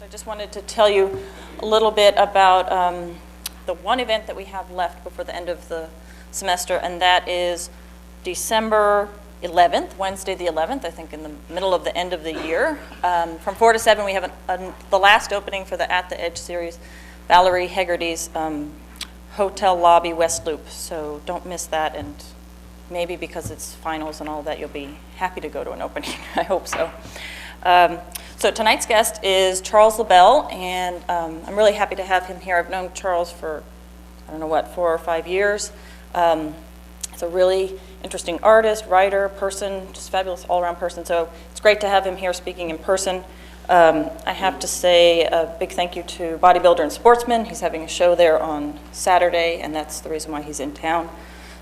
I just wanted to tell you a little bit about the one event that we have left before the end of the semester, and that is December 11th, Wednesday the 11th, I think in the middle of the end of the year. From 4 to 7, we have the last opening for the At the Edge series, Valerie Hegarty's Hotel Lobby West Loop. So don't miss that, and maybe because it's finals and all that, you'll be happy to go to an opening. I hope so. So tonight's guest is Charles LaBelle, and I'm really happy to have him here. I've known Charles for, I don't know what, 4 or 5 years. He's a really interesting artist, writer, person, just fabulous all-around person. So it's great to have him here speaking in person. I have to say a big thank you to Bodybuilder and Sportsman. He's having a show there on Saturday, and that's the reason why he's in town.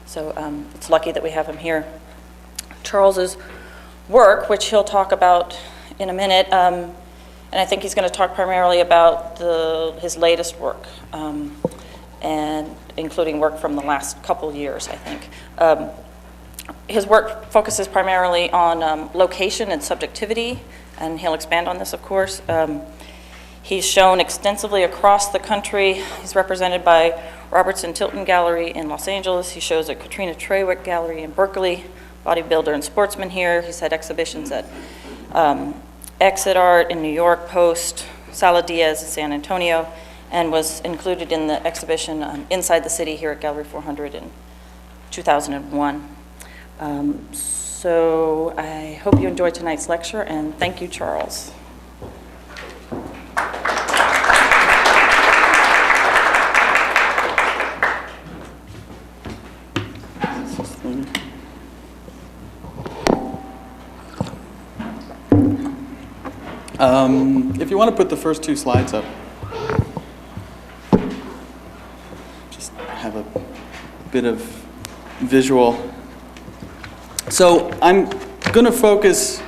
So it's lucky that we have him here. Charles's work, which he'll talk about in a minute, and I think he's going to talk primarily about his latest work, and including work from the last couple years, I think. His work focuses primarily on location and subjectivity, and he'll expand on this, of course. He's shown extensively across the country. He's represented by Roberts Tilton Gallery in Los Angeles. He shows at Katrina Traywick Gallery in Berkeley, Bodybuilder and Sportsman here. He's had exhibitions at Exit Art in New York, Post, Sala Diaz in San Antonio, and was included in the exhibition Inside the City here at Gallery 400 in 2001. So I hope you enjoyed tonight's lecture, and thank you, Charles. If you want to put the first 2 slides up, just have a bit of visual. So I'm going to focus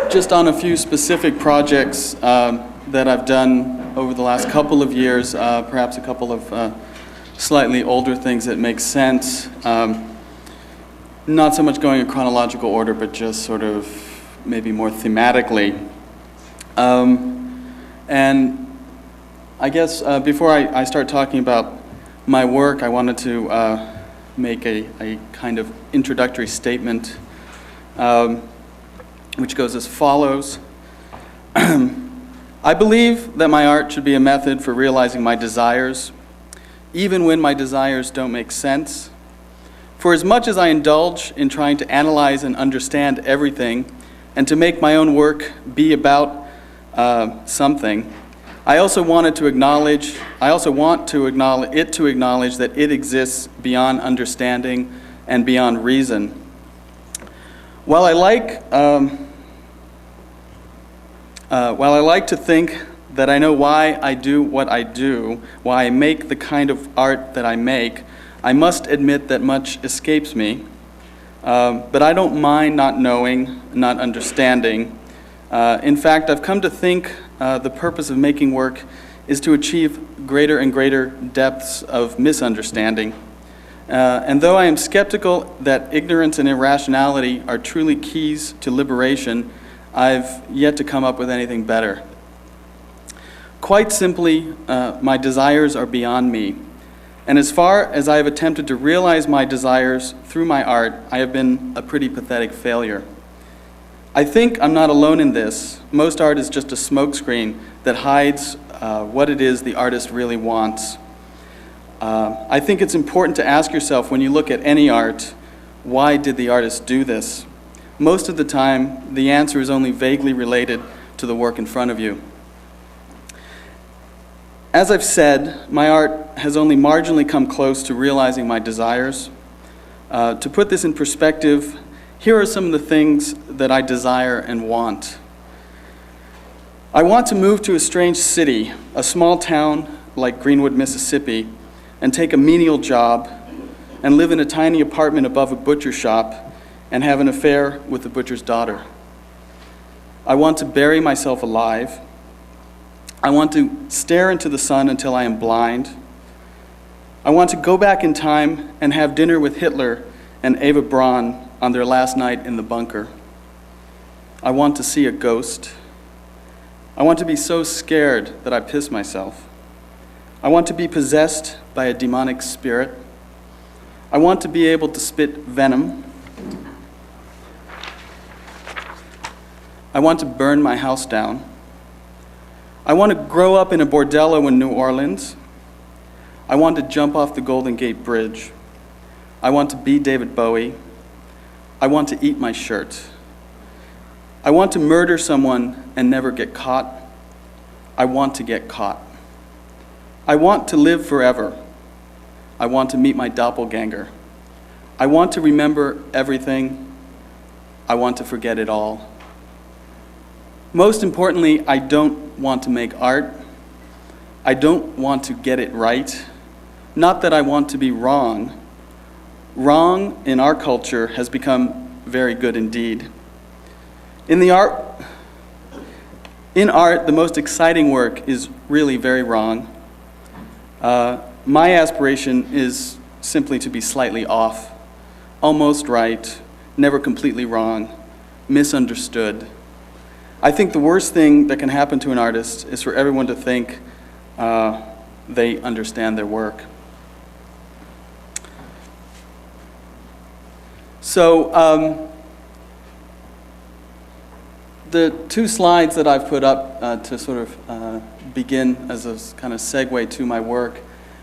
just on a few specific projects that I've done over the last couple of years, perhaps a couple of slightly older things that make sense. Not so much going in chronological order, but just sort of maybe more thematically. And I guess before I start talking about my work, I wanted to make a kind of introductory statement, which goes as follows. I believe that my art should be a method for realizing my desires, even when my desires don't make sense. For as much as I indulge in trying to analyze and understand everything, and to make my own work be about something, I also want it to acknowledge that it exists beyond understanding and beyond reason. While I like to think that I know why I do what I do, why I make the kind of art that I make, I must admit that much escapes me. But I don't mind not knowing, not understanding. In fact, I've come to think the purpose of making work is to achieve greater and greater depths of misunderstanding. And though I am skeptical that ignorance and irrationality are truly keys to liberation, I've yet to come up with anything better. Quite simply, my desires are beyond me. And as far as I have attempted to realize my desires through my art, I have been a pretty pathetic failure. I think I'm not alone in this. Most art is just a smokescreen that hides what it is the artist really wants. I think it's important to ask yourself when you look at any art, why did the artist do this? Most of the time, the answer is only vaguely related to the work in front of you. As I've said, my art has only marginally come close to realizing my desires. To put this in perspective, here are some of the things that I desire and want. I want to move to a strange city, a small town like Greenwood, Mississippi, and take a menial job and live in a tiny apartment above a butcher shop and have an affair with the butcher's daughter. I want to bury myself alive. I want to stare into the sun until I am blind. I want to go back in time and have dinner with Hitler and Eva Braun on their last night in the bunker. I want to see a ghost. I want to be so scared that I piss myself. I want to be possessed by a demonic spirit. I want to be able to spit venom. I want to burn my house down. I want to grow up in a bordello in New Orleans. I want to jump off the Golden Gate Bridge. I want to be David Bowie. I want to eat my shirt. I want to murder someone and never get caught. I want to get caught. I want to live forever. I want to meet my doppelganger. I want to remember everything. I want to forget it all. Most importantly, I don't want to make art. I don't want to get it right. Not that I want to be wrong. Wrong in our culture has become very good indeed. In art, the most exciting work is really very wrong. My aspiration is simply to be slightly off, almost right, never completely wrong, misunderstood. I think the worst thing that can happen to an artist is for everyone to think they understand their work. So the two slides that I've put up to sort of begin as a kind of segue to my work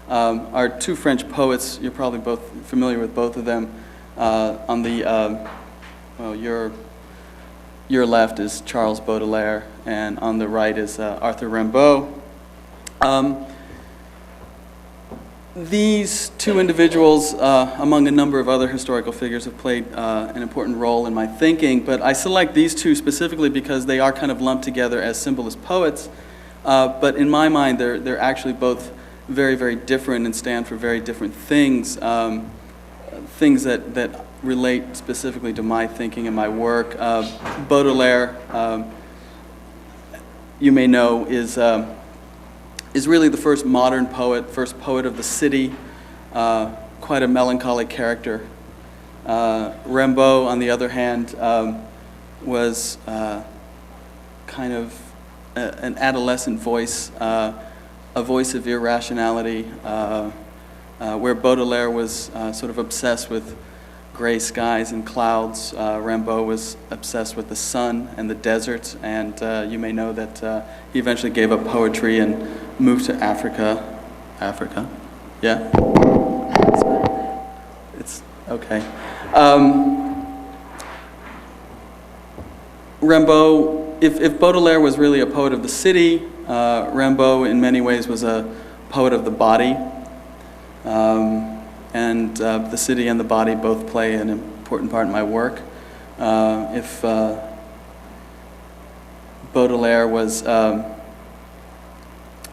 are two French poets. You're probably both familiar with both of them. On the, your left is Charles Baudelaire, and on the right is Arthur Rimbaud. These two individuals, among a number of other historical figures, have played an important role in my thinking, but I select these two specifically because they are kind of lumped together as symbolist poets, but in my mind they're actually both very, very different and stand for very different things, things that relate specifically to my thinking and my work. Baudelaire, you may know, is really the first modern poet, first poet of the city, quite a melancholy character. Rimbaud, on the other hand, was kind of an adolescent voice, a voice of irrationality, where Baudelaire was sort of obsessed with gray skies and clouds. Rimbaud was obsessed with the sun and the desert, and you may know that he eventually gave up poetry and moved to Africa. Africa? Yeah? It's okay. Rimbaud, if Baudelaire was really a poet of the city, Rimbaud in many ways was a poet of the body. And the city and the body both play an important part in my work. If Baudelaire was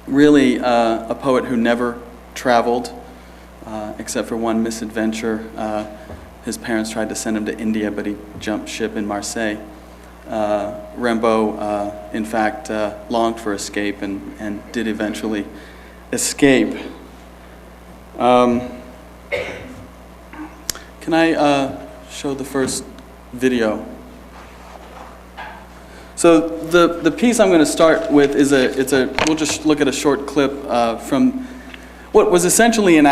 really a poet who never traveled, except for one misadventure. His parents tried to send him to India, but he jumped ship in Marseille. Rimbaud, in fact, longed for escape and did eventually escape. Can I show the first video? So the piece I'm going to start with is we'll just look at a short clip from what was essentially an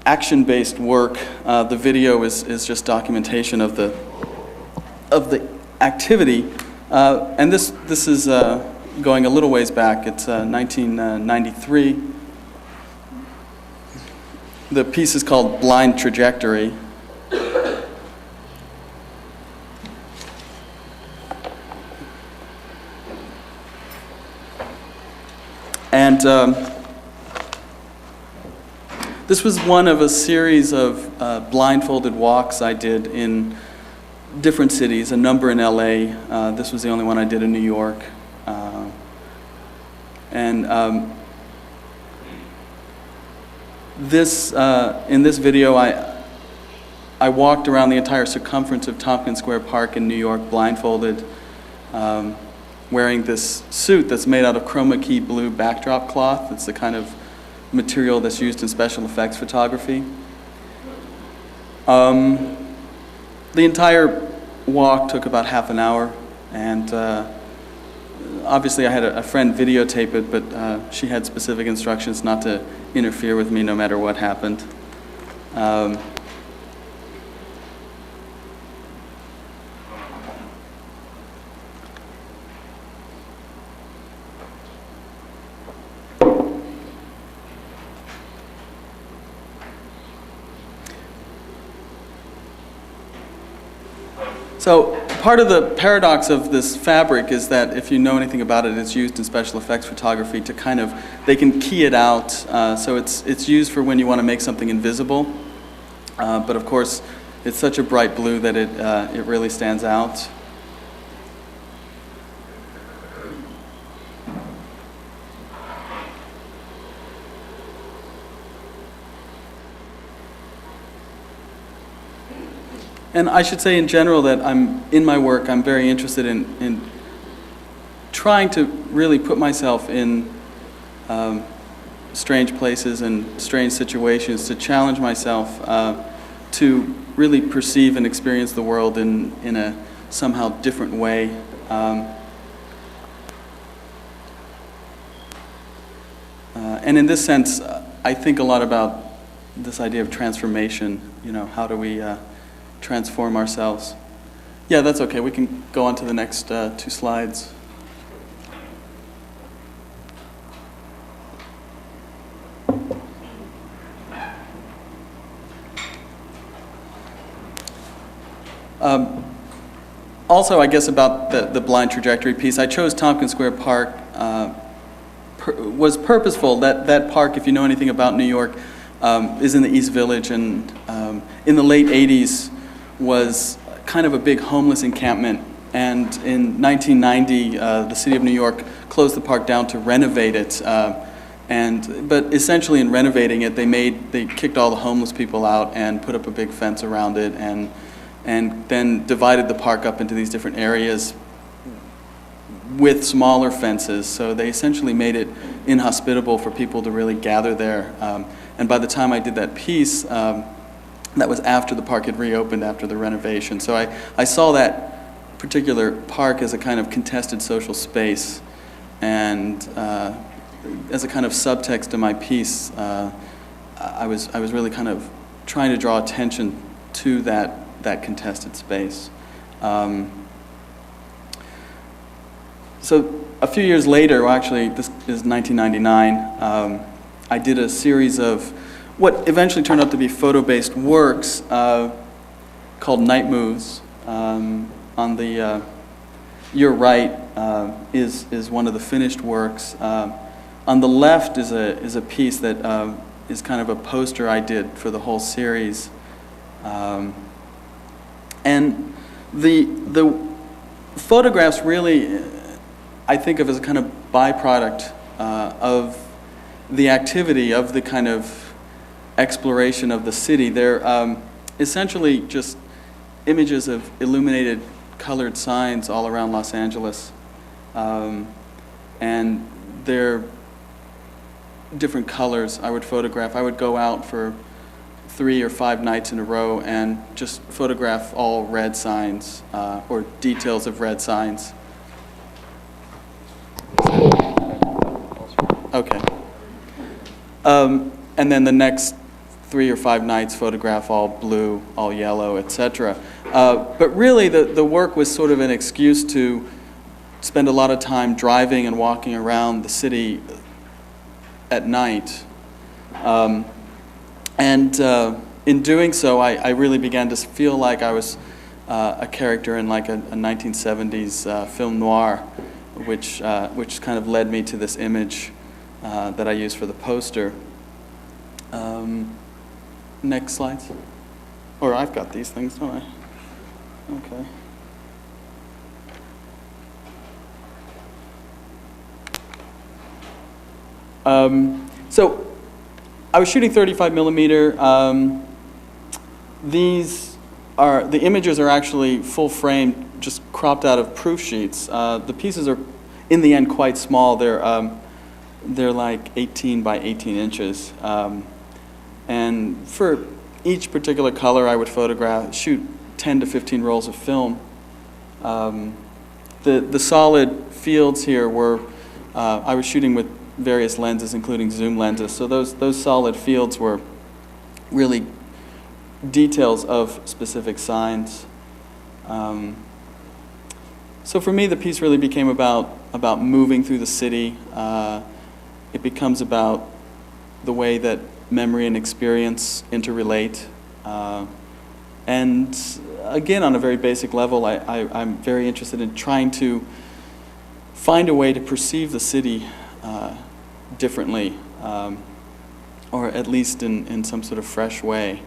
action-based work. The video is just documentation of the activity, and this is going a little ways back. It's 1993. The piece is called Blind Trajectory. And this was one of a series of blindfolded walks I did in different cities, a number in LA. This was the only one I did in New York. In this video, I walked around the entire circumference of Tompkins Square Park in New York, blindfolded, wearing this suit that's made out of chroma key blue backdrop cloth. It's the kind of material that's used in special effects photography. The entire walk took about half an hour, and obviously I had a friend videotape it, but she had specific instructions not to interfere with me no matter what happened. So part of the paradox of this fabric is that if you know anything about it, it's used in special effects photography to kind of, they can key it out. So it's used for when you want to make something invisible. But of course, it's such a bright blue that it really stands out. And I should say in general that in my work, I'm very interested in trying to really put myself in strange places and strange situations, to challenge myself to really perceive and experience the world in a somehow different way. And in this sense, I think a lot about this idea of transformation. You know, how do we transform ourselves? Yeah, that's okay. We can go on to the next 2 slides. Also, I guess about the blind trajectory piece, I chose Tompkins Square Park. Was purposeful. That park, if you know anything about New York, is in the East Village, and in the late 80s was kind of a big homeless encampment. And in 1990, the city of New York closed the park down to renovate it. But essentially, in renovating it, they kicked all the homeless people out and put up a big fence around it, and then divided the park up into these different areas with smaller fences. So they essentially made it inhospitable for people to really gather there. And by the time I did that piece, that was after the park had reopened after the renovation. So I saw that particular park as a kind of contested social space, and as a kind of subtext to my piece, I was really kind of trying to draw attention to that contested space. So a few years later, well, actually this is 1999, I did a series of what eventually turned out to be photo-based works called Night Moves. On the your right is one of the finished works. On the left is a piece that is kind of a poster I did for the whole series. And the photographs really, I think of as a kind of byproduct of the activity of the kind of exploration of the city. They're essentially just images of illuminated colored signs all around Los Angeles. And they're different colors I would photograph. I would go out for 3 or 5 nights in a row and just photograph all red signs or details of red signs. Okay. And then the next 3 or 5 nights photograph all blue, all yellow, etc. But really the work was sort of an excuse to spend a lot of time driving and walking around the city at night. And in doing so, I really began to feel like I was a character in like a 1970s film noir, which kind of led me to this image that I used for the poster. Next slides. Or I've got these things, don't I? Okay. So I was shooting 35 millimeter. The images are actually full frame, just cropped out of proof sheets. The pieces are, in the end, quite small. They're like 18 by 18 inches. And for each particular color, I would shoot 10 to 15 rolls of film. The solid fields here were, I was shooting with various lenses, including zoom lenses, so those solid fields were really details of specific signs. So for me, the piece really became about moving through the city. It becomes about the way that memory and experience interrelate. And again, on a very basic level, I'm very interested in trying to find a way to perceive the city differently, or at least in some sort of fresh way.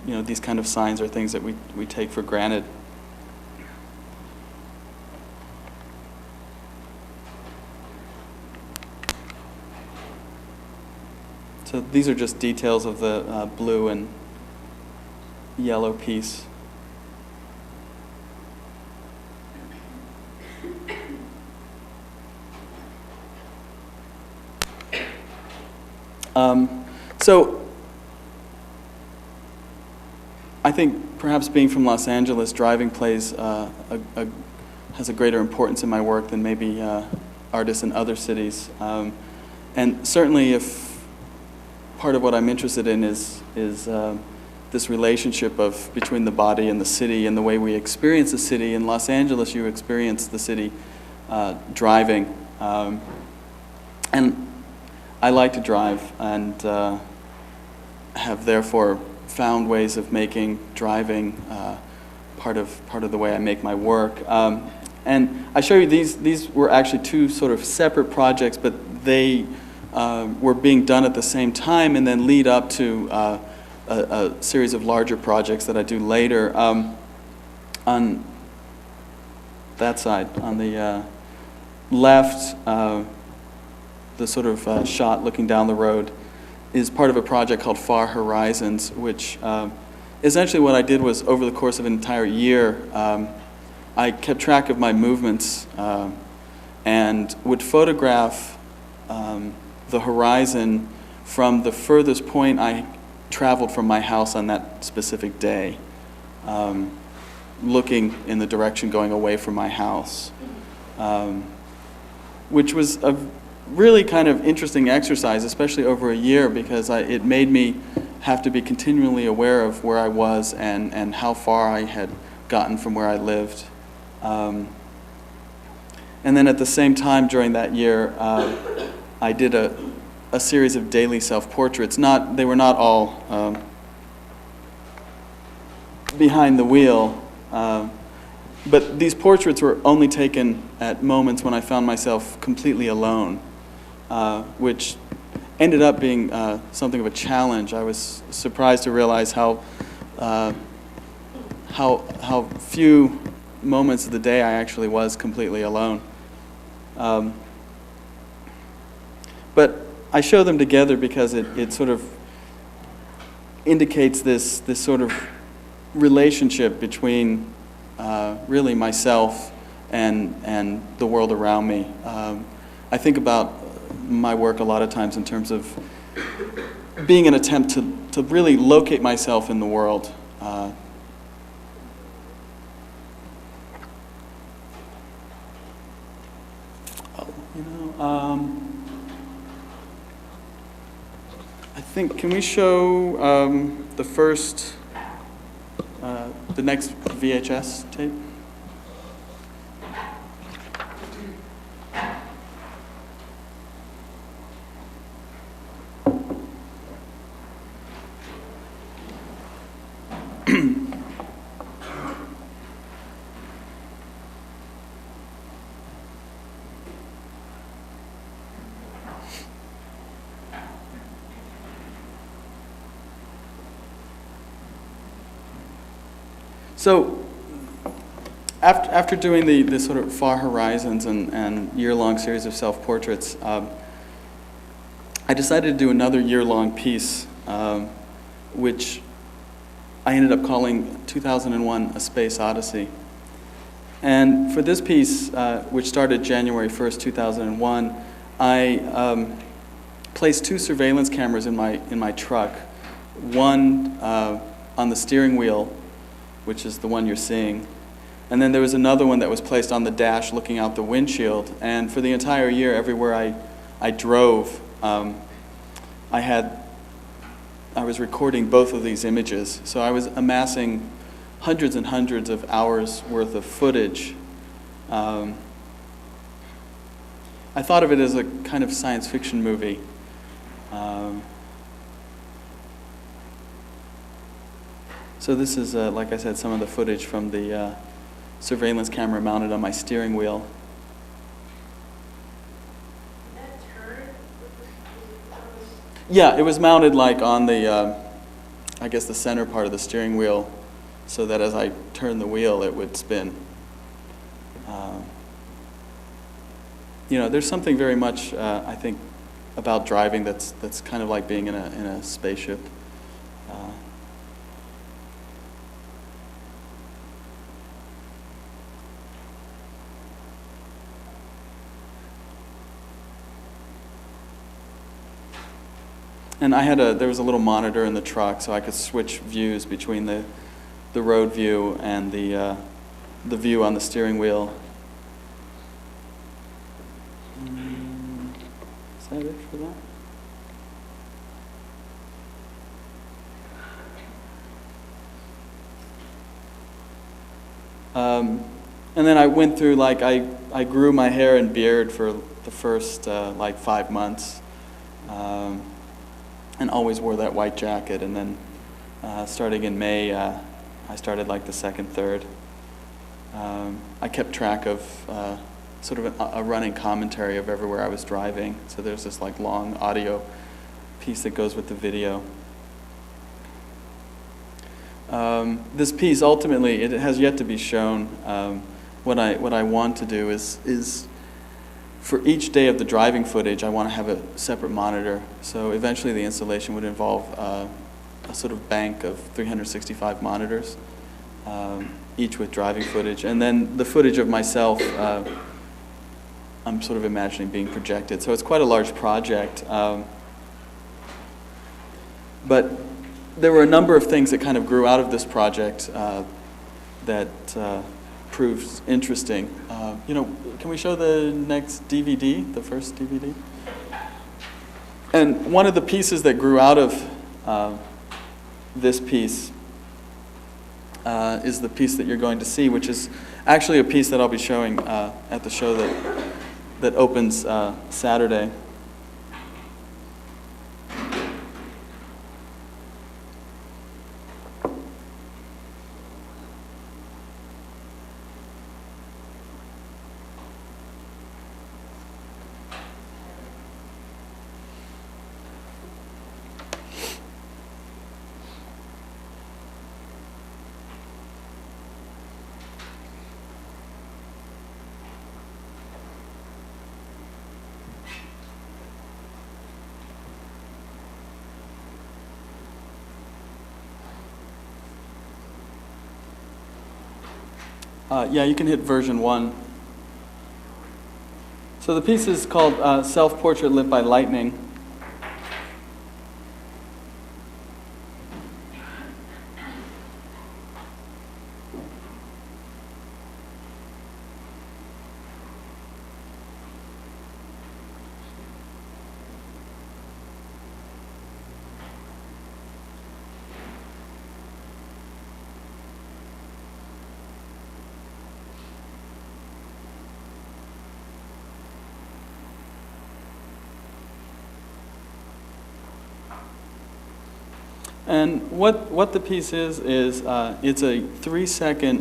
These kind of signs are things that we take for granted. So these are just details of the blue and yellow piece. So I think perhaps being from Los Angeles, driving plays has a greater importance in my work than maybe artists in other cities. And certainly if part of what I'm interested in is this relationship between the body and the city and the way we experience the city. In Los Angeles, you experience the city driving. And I like to drive and have therefore found ways of making driving part of the way I make my work. And I show you these were actually two sort of separate projects, but they were being done at the same time and then lead up to a series of larger projects that I do later. On that side, on the left, the sort of shot looking down the road is part of a project called Far Horizons, which essentially what I did was over the course of an entire year, I kept track of my movements and would photograph the horizon from the furthest point I traveled from my house on that specific day, looking in the direction going away from my house, which was a really kind of interesting exercise, especially over a year, because it made me have to be continually aware of where I was and how far I had gotten from where I lived. And then at the same time during that year, I did a series of daily self-portraits. They were not all behind the wheel, but these portraits were only taken at moments when I found myself completely alone, which ended up being something of a challenge. I was surprised to realize how few moments of the day I actually was completely alone. But I show them together because it sort of indicates this sort of relationship between really myself and the world around me. I think about my work a lot of times in terms of being an attempt to really locate myself in the world. I think, can we show the next VHS tape? So after doing the sort of Far Horizons and year-long series of self-portraits, I decided to do another year-long piece, which I ended up calling 2001: A Space Odyssey. And for this piece, which started January 1st, 2001, I placed two surveillance cameras in my truck, one on the steering wheel, which is the one you're seeing, And then there was another one that was placed on the dash looking out the windshield. And for the entire year, everywhere I drove, I was recording both of these images. So I was amassing hundreds and hundreds of hours worth of footage. I thought of it as a kind of science fiction movie. So this is, like I said, some of the footage from the surveillance camera mounted on my steering wheel. Yeah, it was mounted like on the, I guess the center part of the steering wheel, so that as I turned the wheel, it would spin. There's something very much, I think, about driving that's kind of like being in a spaceship. And there was a little monitor in the truck, so I could switch views between the road view and the view on the steering wheel. Is that it for that? And then I went through, I grew my hair and beard for the first 5 months. And always wore that white jacket. And then starting in May, I started the second, third. I kept track of sort of a running commentary of everywhere I was driving. So there's this long audio piece that goes with the video. This piece, ultimately, it has yet to be shown. What I want to do is for each day of the driving footage, I want to have a separate monitor. So eventually the installation would involve a sort of bank of 365 monitors, each with driving footage. And then the footage of myself, I'm sort of imagining being projected. So it's quite a large project. But there were a number of things that kind of grew out of this project that proved interesting. Can we show the next DVD, the first DVD? And one of the pieces that grew out of this piece is the piece that you're going to see, which is actually a piece that I'll be showing at the show that opens Saturday. Yeah, you can hit version 1. So the piece is called Self-Portrait Lit by Lightning. And what the piece is it's a 3-second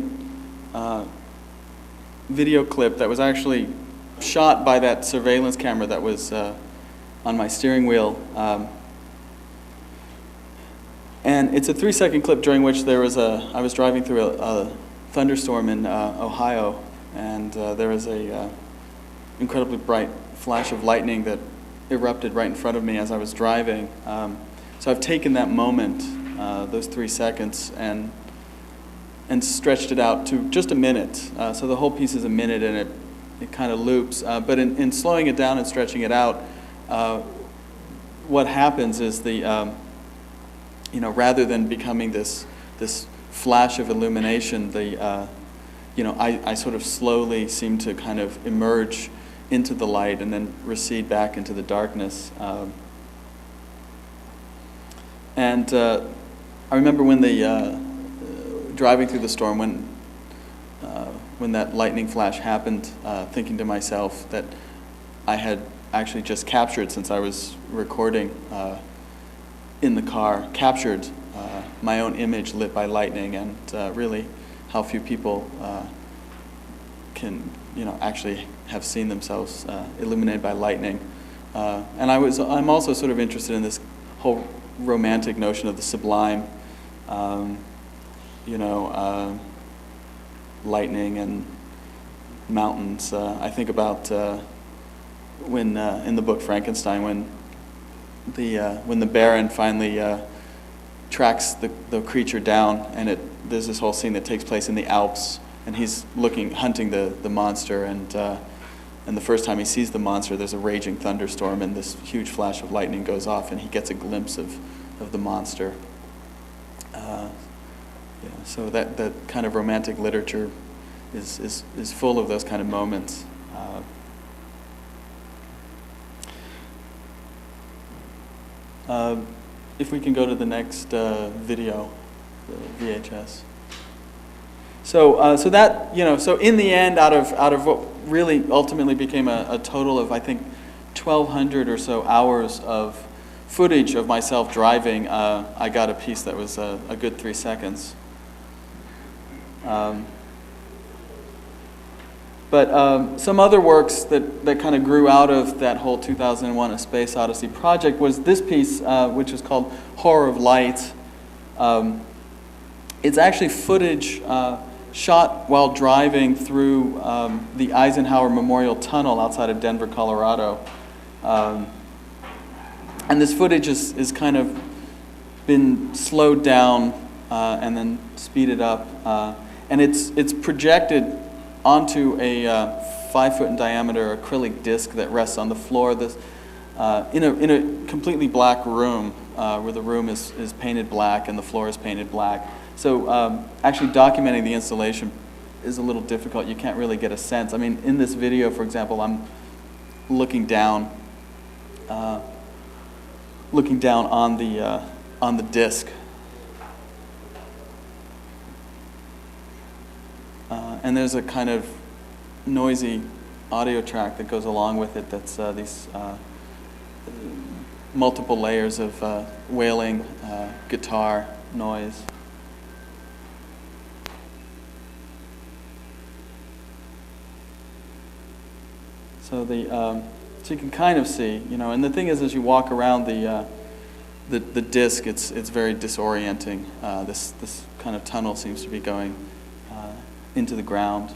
video clip that was actually shot by that surveillance camera that was on my steering wheel. And it's a 3-second clip during which I was driving through a thunderstorm in Ohio, and there was a incredibly bright flash of lightning that erupted right in front of me as I was driving. So I've taken that moment, those 3 seconds, and stretched it out to just a minute. So the whole piece is a minute, and it kind of loops. But in slowing it down and stretching it out, what happens is rather than becoming this flash of illumination, I sort of slowly seem to kind of emerge into the light and then recede back into the darkness. And I remember when driving through the storm, when that lightning flash happened, thinking to myself that I had actually just captured, since I was recording in the car, captured my own image lit by lightning, and really how few people can, actually have seen themselves illuminated by lightning. And I'm also sort of interested in this whole romantic notion of the sublime, lightning and mountains. I think about when in the book Frankenstein, when the Baron finally tracks the creature down, and there's this whole scene that takes place in the Alps, and he's hunting the monster, and the first time he sees the monster, there's a raging thunderstorm, and this huge flash of lightning goes off, and he gets a glimpse of the monster. So that kind of romantic literature is full of those kind of moments. If we can go to the next video, the VHS. So so in the end, out of what really ultimately became a total of, I think, 1,200 or so hours of footage of myself driving, I got a piece that was a good 3 seconds. But some other works that kind of grew out of that whole 2001 A Space Odyssey project was this piece, which is called Horror of Light. It's actually footage shot while driving through the Eisenhower Memorial Tunnel outside of Denver, Colorado. And this footage is kind of been slowed down and then speeded up. And it's projected onto a 5-foot in diameter acrylic disc that rests on the floor. This in a completely black room, where the room is painted black and the floor is painted black. So actually documenting the installation is a little difficult. You can't really get a sense. I mean, in this video, for example, I'm looking down on the disc. And there's a kind of noisy audio track that goes along with it that's these multiple layers of wailing guitar noise. So so you can kind of see, and the thing is, as you walk around the disc, it's very disorienting. This kind of tunnel seems to be going into the ground.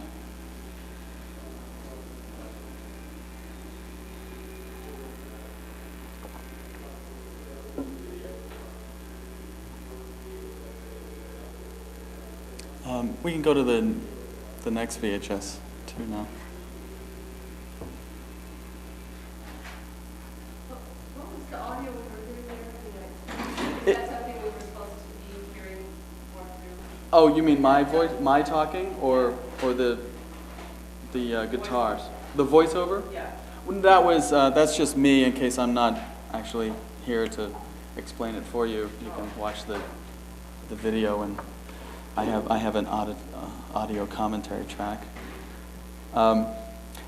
We can go to the next VHS too now. What was the audio we were doing there? Is that something we were supposed to be hearing more through? Oh, you mean my voice, my talking, or the guitars? The voiceover? Yeah. That's just me, in case I'm not actually here to explain it for you. You can watch the video, and I have an audio commentary track.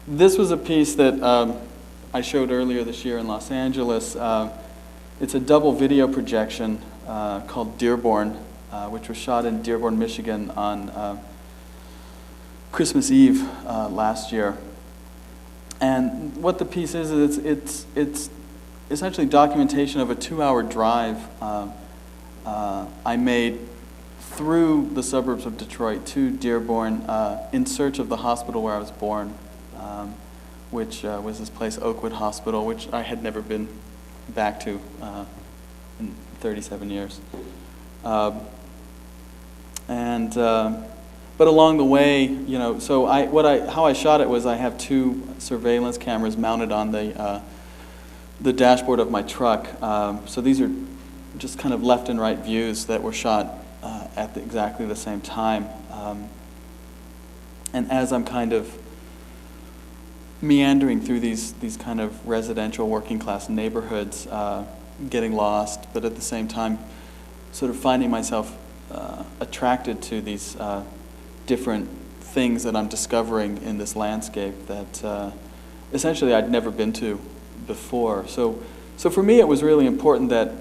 This was a piece that I showed earlier this year in Los Angeles. It's a double video projection called Dearborn, which was shot in Dearborn, Michigan on Christmas Eve last year. And what the piece is it's essentially documentation of a 2-hour drive I made through the suburbs of Detroit to Dearborn in search of the hospital where I was born, which was this place, Oakwood Hospital, which I had never been back to in 37 years. But along the way, so how I shot it was I have 2 surveillance cameras mounted on the dashboard of my truck. So these are just kind of left and right views that were shot at exactly the same time. And as I'm kind of meandering through these kind of residential working class neighborhoods, getting lost, but at the same time sort of finding myself attracted to these different things that I'm discovering in this landscape that essentially I'd never been to before. So for me it was really important that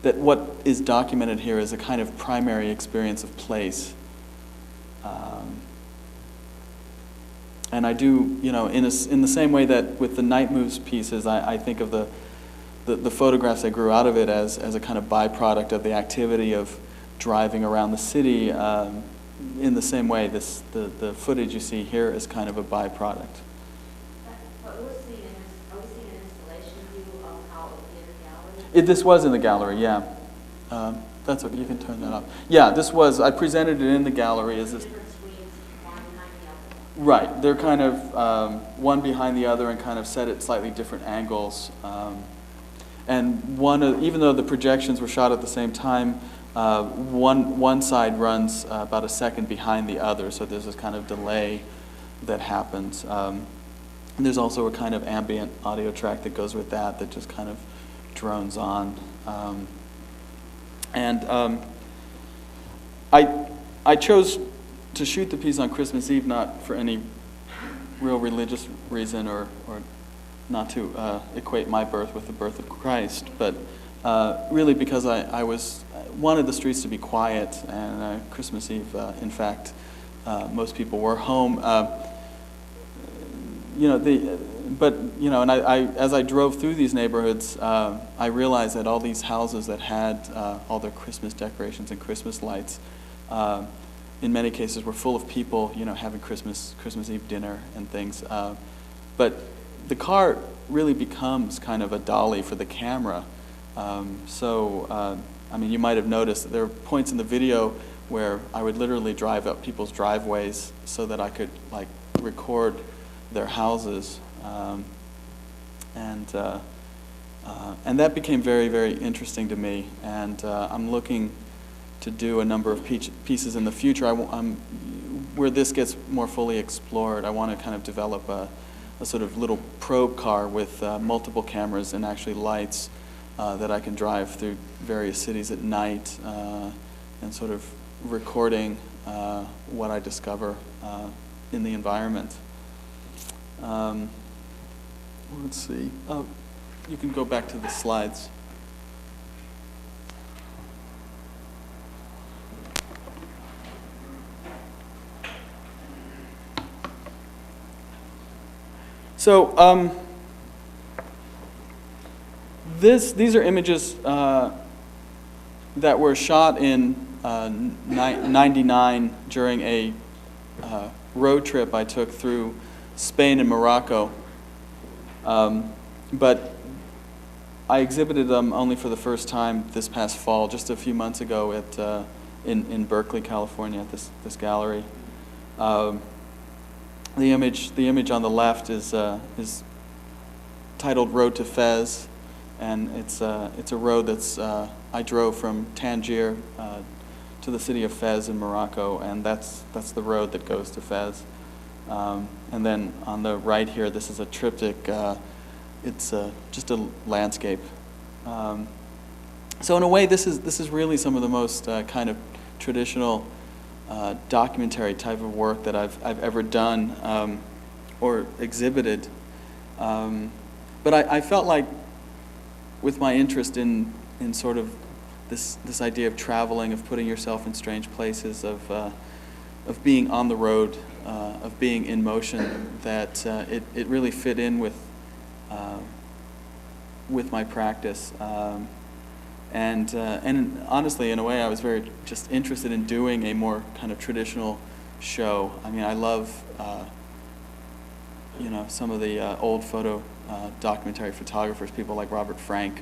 that what is documented here is a kind of primary experience of place. And I do, in the same way that with the Night Moves pieces, I think of the photographs that grew out of it as a kind of byproduct of the activity of driving around the city. In the same way, the footage you see here is kind of a byproduct. But are we seeing an installation view of how it would be in the gallery? This was in the gallery, yeah. That's okay, you can turn that off. Yeah, I presented it in the gallery as this. Different screens, one behind the other. Right, they're kind of one behind the other and kind of set at slightly different angles. And even though the projections were shot at the same time, one side runs about a second behind the other, so there's this kind of delay that happens. And there's also a kind of ambient audio track that goes with that just kind of drones on. I chose to shoot the piece on Christmas Eve not for any real religious reason or not to equate my birth with the birth of Christ, but really because I wanted the streets to be quiet, and Christmas Eve, in fact, most people were home. And as I drove through these neighborhoods, I realized that all these houses that had all their Christmas decorations and Christmas lights, in many cases were full of people, having Christmas Eve dinner and things. But the car really becomes kind of a dolly for the camera. You might have noticed that there are points in the video where I would literally drive up people's driveways so that I could record their houses. And that became very, very interesting to me. And I'm looking to do a number of pieces in the future. Where this gets more fully explored, I want to kind of develop a sort of little probe car with multiple cameras and actually lights that I can drive through various cities at night and sort of recording what I discover in the environment. Let's see. Oh, you can go back to the slides. So these are images that were shot in 99 during a road trip I took through Spain and Morocco. But I exhibited them only for the first time this past fall, just a few months ago in Berkeley, California, at this gallery. The image on the left is titled "Road to Fez," and it's a road that's I drove from Tangier to the city of Fez in Morocco, and that's the road that goes to Fez. And then on the right here, this is a triptych. It's just a landscape. So in a way, this is really some of the most kind of traditional documentary type of work that I've ever done or exhibited. But I felt like, with my interest in sort of this idea of traveling, of putting yourself in strange places, of being on the road, of being in motion, that it really fit in with my practice. And honestly, in a way, I was very just interested in doing a more kind of traditional show. I mean, I love, some of the old photo documentary photographers, people like Robert Frank,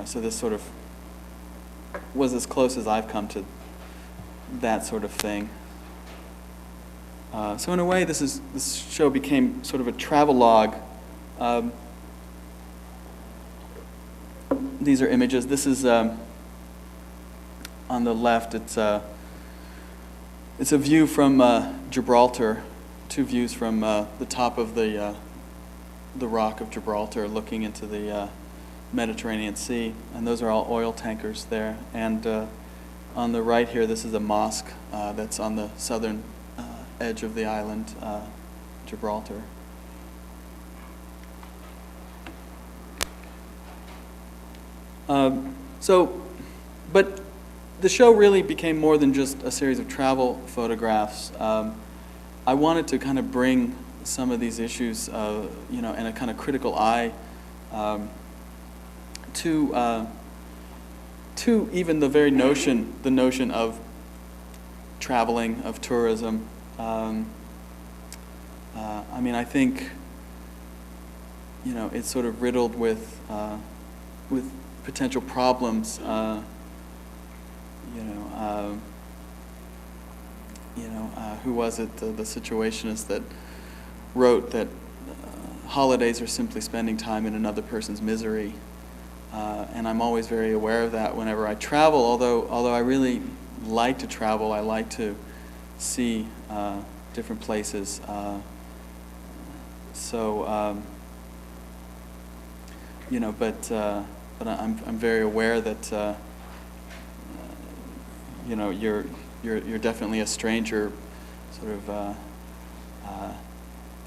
so this sort of was as close as I've come to that sort of thing. So in a way, this show became sort of a travelogue. These are images. This is on the left, it's a view from Gibraltar, two views from the top of the Rock of Gibraltar looking into the Mediterranean Sea, and those are all oil tankers there. And on the right here, this is a mosque that's on the southern edge of the island, Gibraltar. But the show really became more than just a series of travel photographs. I wanted to kind of bring some of these issues, and a kind of critical eye to even the very notion of traveling, of tourism. I think, it's sort of riddled with potential problems. Who was it? The situationist that wrote that holidays are simply spending time in another person's misery. And I'm always very aware of that whenever I travel, although I really like to travel. I like to see different places. But I'm very aware that you're definitely a stranger, sort of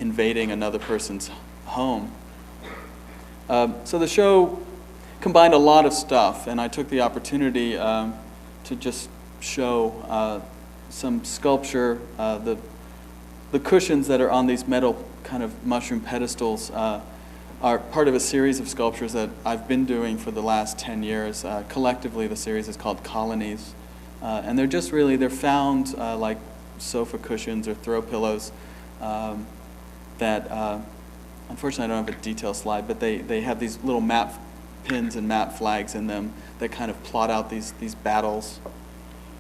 invading another person's home. So the show combined a lot of stuff, and I took the opportunity to just show some sculpture. The cushions that are on these metal kind of mushroom pedestals are part of a series of sculptures that I've been doing for the last 10 years. Collectively, the series is called Colonies. And they're found like sofa cushions or throw pillows that, unfortunately I don't have a detail slide, but they have these little map pins and map flags in them that kind of plot out these battles.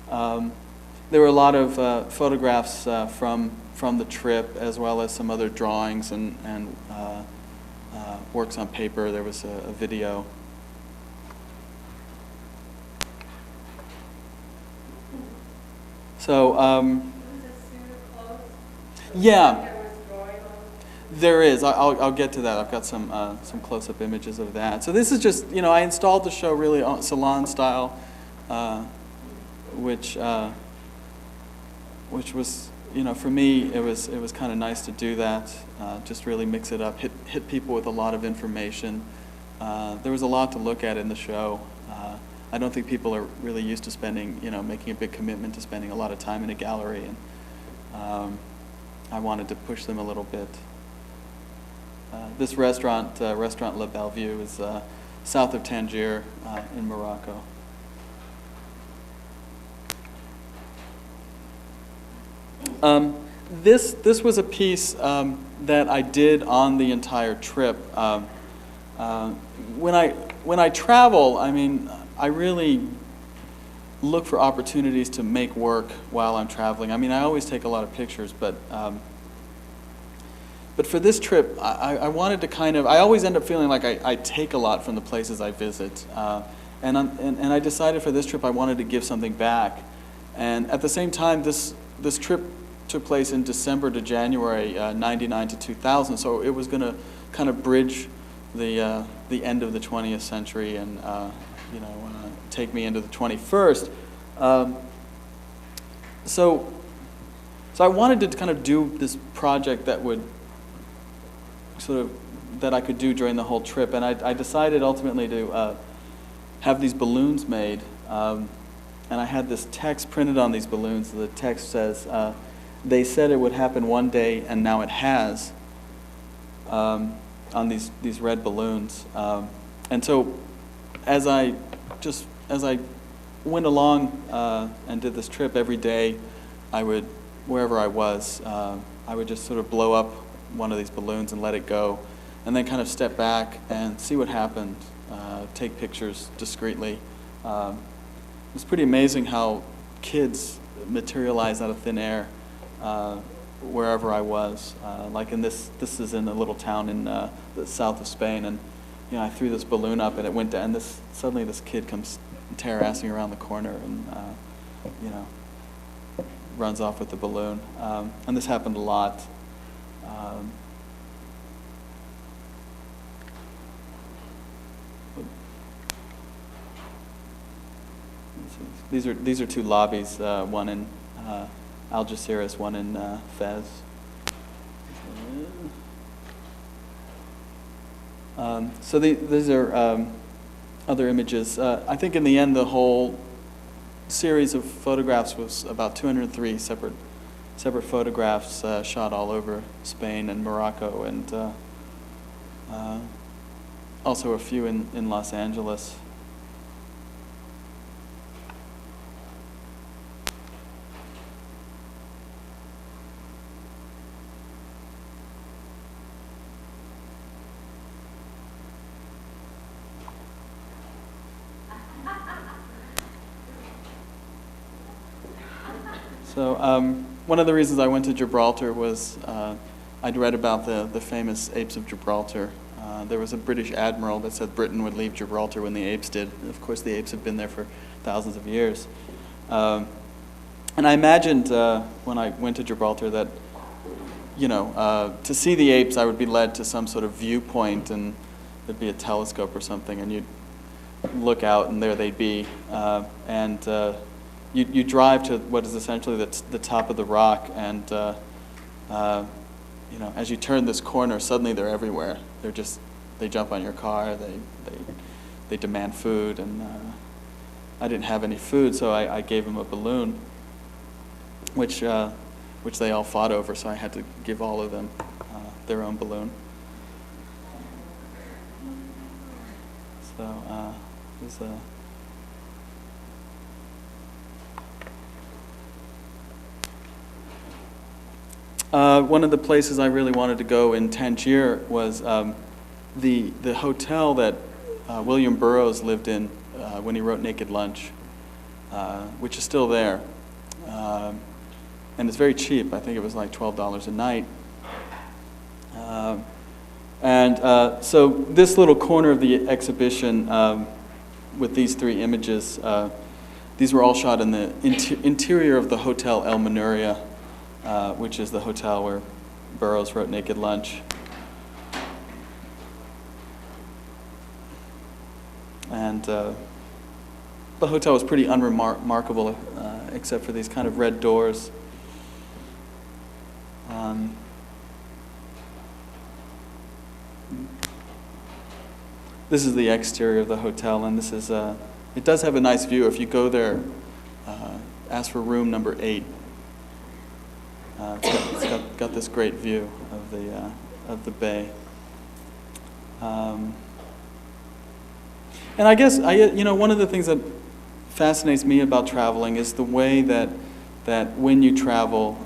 There were a lot of photographs from the trip, as well as some other drawings and works on paper. There was a video. So, yeah, there is. I'll get to that. I've got some close-up images of that. So this is just, I installed the show really on salon style, which was, for me, it was kind of nice to do that. Just really mix it up, hit people with a lot of information. There was a lot to look at in the show. I don't think people are really used to spending, making a big commitment to spending a lot of time in a gallery, and I wanted to push them a little bit. This restaurant LaBelle view, is south of Tangier in Morocco. This was a piece that I did on the entire trip. When I travel, I really look for opportunities to make work while I'm traveling. I always take a lot of pictures, but for this trip, I wanted to I always end up feeling like I take a lot from the places I visit. And I decided for this trip I wanted to give something back. And at the same time, this trip took place in December to January, 99 to 2000, so it was going to kind of bridge the end of the 20th century and take me into the 21st. So I wanted to kind of do this project that would that I could do during the whole trip, and I decided ultimately to have these balloons made, and I had this text printed on these balloons. The text says, "They said it would happen one day, and now it has," on these red balloons. And so as I went along and did this trip, every day I would, wherever I was, I would just sort of blow up one of these balloons and let it go, and then kind of step back and see what happened, take pictures discreetly. It's pretty amazing how kids materialize out of thin air wherever I was. Like in this is in a little town in the south of Spain, and I threw this balloon up and it went down. And suddenly this kid comes terrassing around the corner and runs off with the balloon. And this happened a lot. These are two lobbies, one in Algeciras, one in Fez. So these are other images. I think in the end the whole series of photographs was about 203 separate photographs shot all over Spain and Morocco, and also a few in Los Angeles. So one of the reasons I went to Gibraltar was I'd read about the famous apes of Gibraltar. There was a British admiral that said Britain would leave Gibraltar when the apes did. Of course, the apes have been there for thousands of years. And I imagined when I went to Gibraltar that, to see the apes, I would be led to some sort of viewpoint, and there'd be a telescope or something, and you'd look out, and there they'd be. You drive to what is essentially the top of the rock, and as you turn this corner, suddenly they're everywhere. They jump on your car, they demand food, and I didn't have any food, so I gave them a balloon, which they all fought over, so I had to give all of them their own balloon. So it was one of the places I really wanted to go in Tangier was the hotel that William Burroughs lived in when he wrote Naked Lunch, which is still there. And it's very cheap. I think it was like $12 a night. So this little corner of the exhibition with these three images, these were all shot in the interior of the Hotel El Manuria, which is the hotel where Burroughs wrote Naked Lunch. And the hotel was pretty unremarkable, except for these kind of red doors. This is the exterior of the hotel, and this is it does have a nice view. If you go there, ask for room number 8. It's got this great view of the bay. And I guess one of the things that fascinates me about traveling is the way that when you travel,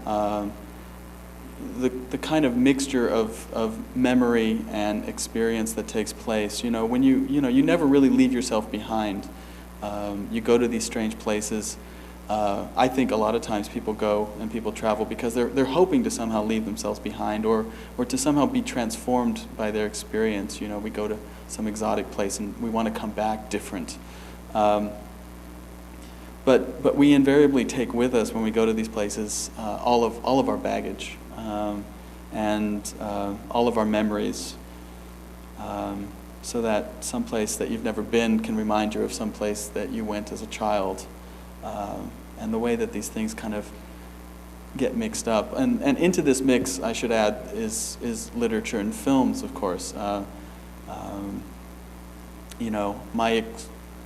the kind of mixture of memory and experience that takes place. When you never really leave yourself behind. You go to these strange places. I think a lot of times people go and people travel because they're hoping to somehow leave themselves behind or to somehow be transformed by their experience. We go to some exotic place and we want to come back different. But we invariably take with us when we go to these places all of our baggage and all of our memories, so that some place that you've never been can remind you of some place that you went as a child. And the way that these things kind of get mixed up. And into this mix, I should add, is literature and films, of course.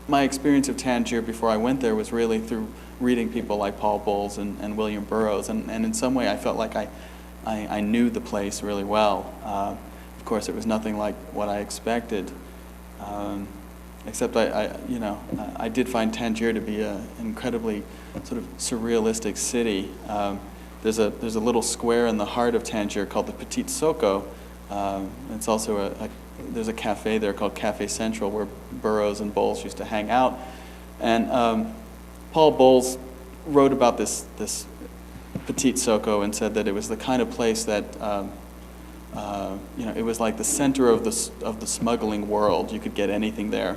My experience of Tangier before I went there was really through reading people like Paul Bowles and William Burroughs. And in some way, I felt like I knew the place really well. Of course, it was nothing like what I expected. Except I did find Tangier to be an incredibly sort of surrealistic city. There's a little square in the heart of Tangier called the Petit Soko. It's also there's a cafe there called Cafe Central where Burroughs and Bowles used to hang out. And Paul Bowles wrote about this Petit Soko and said that it was the kind of place that It was like the center of the smuggling world. You could get anything there.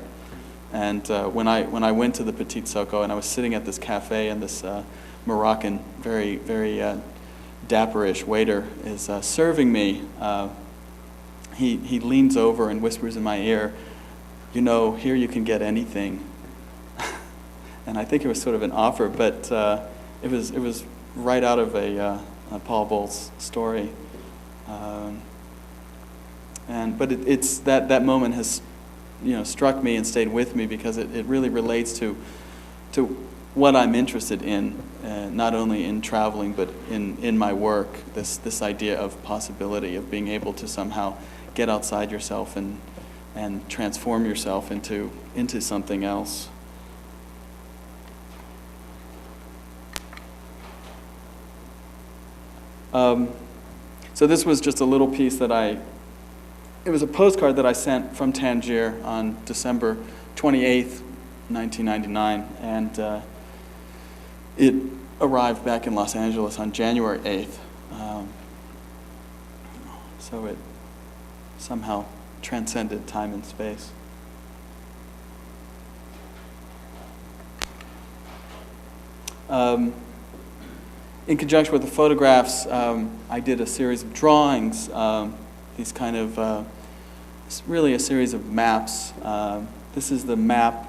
And when I went to the Petit Soko and I was sitting at this cafe, and this Moroccan, very dapperish waiter is serving me, he leans over and whispers in my ear, here you can get anything. And I think it was sort of an offer, but it was right out of a Paul Bowles story. But it's that moment has struck me and stayed with me because it really relates to what I'm interested in, not only in traveling but in my work. This idea of possibility, of being able to somehow get outside yourself and transform yourself into something else. So this was just a little piece it was a postcard that I sent from Tangier on December 28th, 1999, and it arrived back in Los Angeles on January 8th. So it somehow transcended time and space. In conjunction with the photographs, I did a series of drawings, these kind of, really a series of maps. This is the map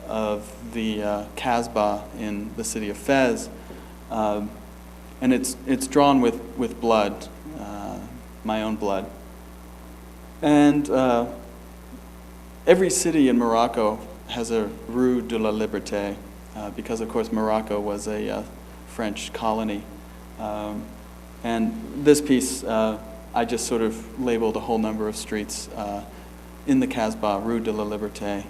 of the Casbah in the city of Fez, and it's drawn with blood, my own blood. And every city in Morocco has a Rue de la Liberté, because of course Morocco was a French colony. And this piece, I just sort of labeled a whole number of streets in the Casbah, Rue de la Liberté.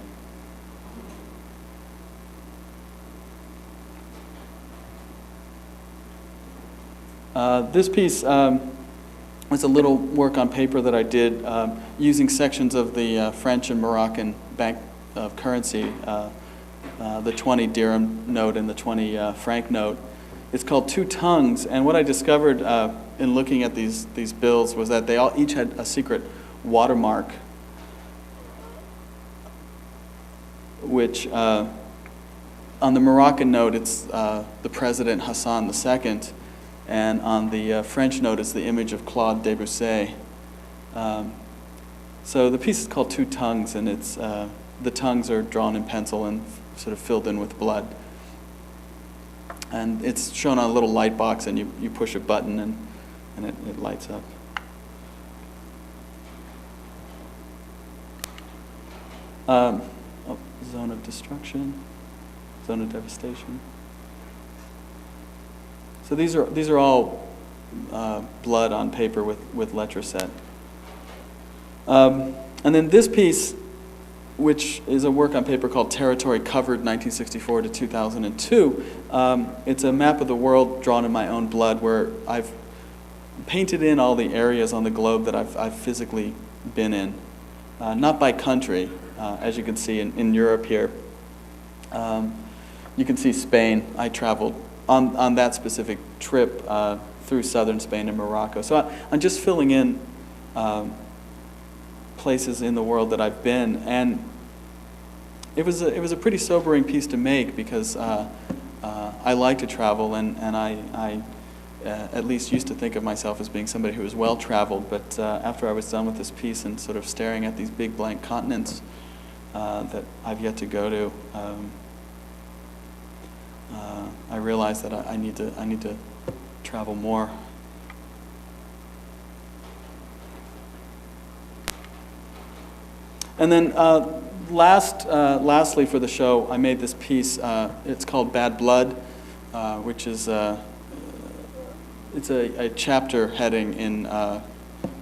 This piece was a little work on paper that I did using sections of the French and Moroccan bank of currency, the 20 dirham note and the 20 franc note. It's called Two Tongues, and what I discovered in looking at these bills was that they each had a secret watermark, which on the Moroccan note it's the President Hassan II, and on the French note it's the image of Claude Debussy. So the piece is called Two Tongues, and it's the tongues are drawn in pencil and sort of filled in with blood. And it's shown on a little light box, and you push a button and it lights up. Zone of destruction, zone of devastation. So these are all blood on paper with letraset. And then this piece, which is a work on paper called Territory Covered, 1964 to 2002. It's a map of the world drawn in my own blood, where I've painted in all the areas on the globe that I've physically been in, not by country, as you can see in Europe here. You can see Spain. I traveled on that specific trip through southern Spain and Morocco. So I'm just filling in places in the world that I've been, and it was a pretty sobering piece to make, because I like to travel, and I at least used to think of myself as being somebody who was well traveled. But after I was done with this piece and sort of staring at these big blank continents that I've yet to go to, I realized that I need to travel more. And then lastly for the show, I made this piece. It's called Bad Blood, which is it's a chapter heading in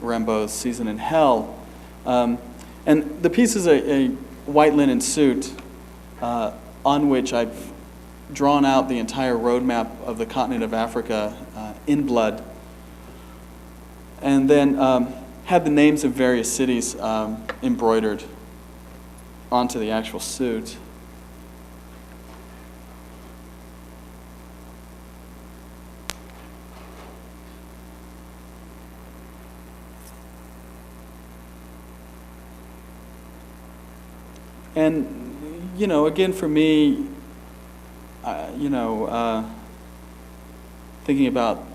Rimbaud's Season in Hell. And the piece is a white linen suit on which I've drawn out the entire roadmap of the continent of Africa in blood, and then had the names of various cities embroidered onto the actual suit. And, again, for me, thinking about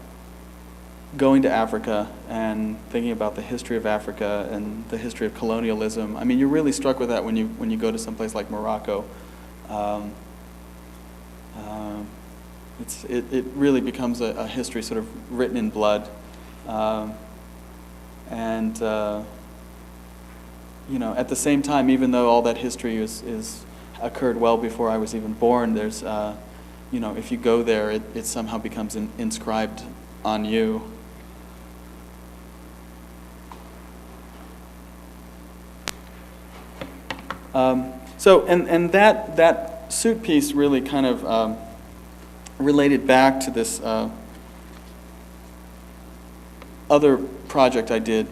going to Africa and thinking about the history of Africa and the history of colonialism, I mean, you're really struck with that when you go to someplace like Morocco. It really becomes a history sort of written in blood. At the same time, even though all that history is occurred well before I was even born, there's, if you go there, it somehow becomes inscribed on you. That suit piece really kind of related back to this other project I did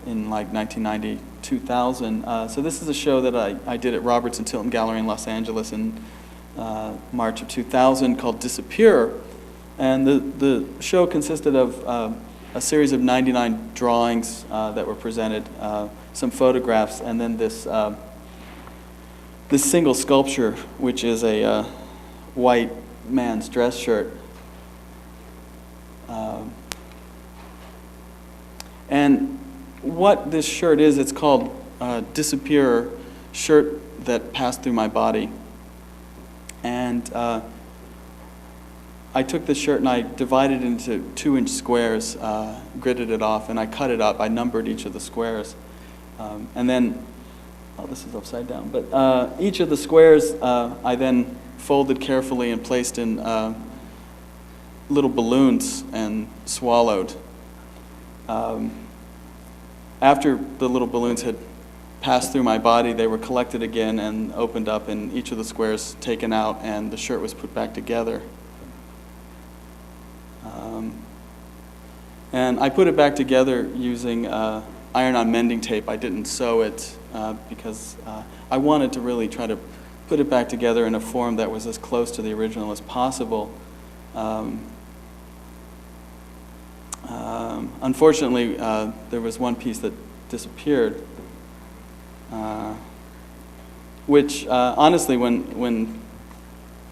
in like 1990, 2000. So this is a show that I did at Roberts Tilton Gallery in Los Angeles in March of 2000 called Disappear. And the show consisted of a series of 99 drawings that were presented, some photographs, and then this single sculpture, which is a white man's dress shirt. And what this shirt is, it's called Disappear, shirt that passed through my body. And I took this shirt and I divided it into 2-inch squares, gridded it off, and I cut it up. I numbered each of the squares. And then, this is upside down, but each of the squares I then folded carefully and placed in little balloons and swallowed. After the little balloons had passed through my body, they were collected again and opened up, and each of the squares taken out, and the shirt was put back together. And I put it back together using iron-on mending tape. I didn't sew it because I wanted to really try to put it back together in a form that was as close to the original as possible. Unfortunately, there was one piece that disappeared, which honestly, when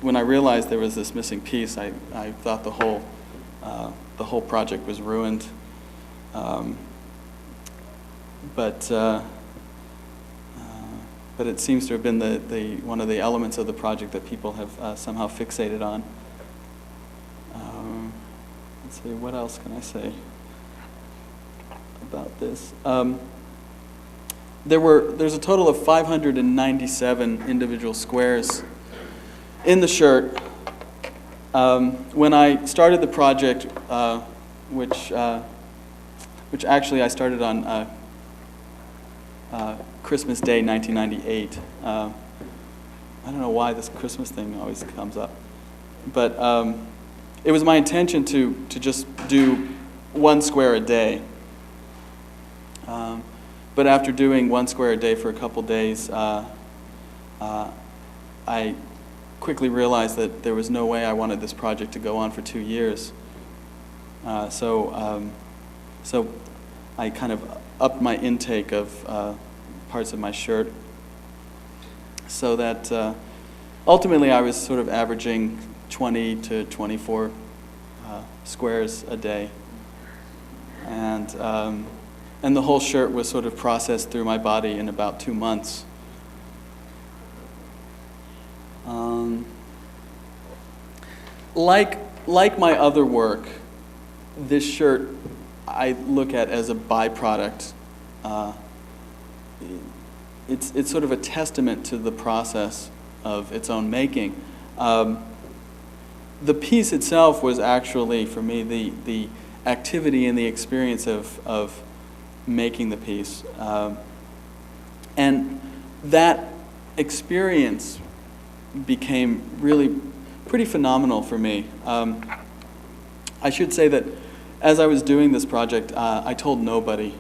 I realized there was this missing piece, I thought the whole project was ruined. But it seems to have been the one of the elements of the project that people have somehow fixated on. Let's see, what else can I say about this? There's a total of 597 individual squares in the shirt. When I started the project, which actually I started on Christmas Day, 1998. I don't know why this Christmas thing always comes up, but it was my intention to just do 1 square a day. But after doing 1 square a day for a couple days, I quickly realized that there was no way I wanted this project to go on for 2 years. So I kind of upped my intake of parts of my shirt, so that ultimately I was sort of averaging 20 to 24 squares a day, and the whole shirt was sort of processed through my body in about 2 months. Like my other work, this shirt I look at as a byproduct. It's sort of a testament to the process of its own making. The piece itself was actually, for me, the activity and the experience of making the piece. And that experience became really pretty phenomenal for me. I should say that as I was doing this project, I told nobody.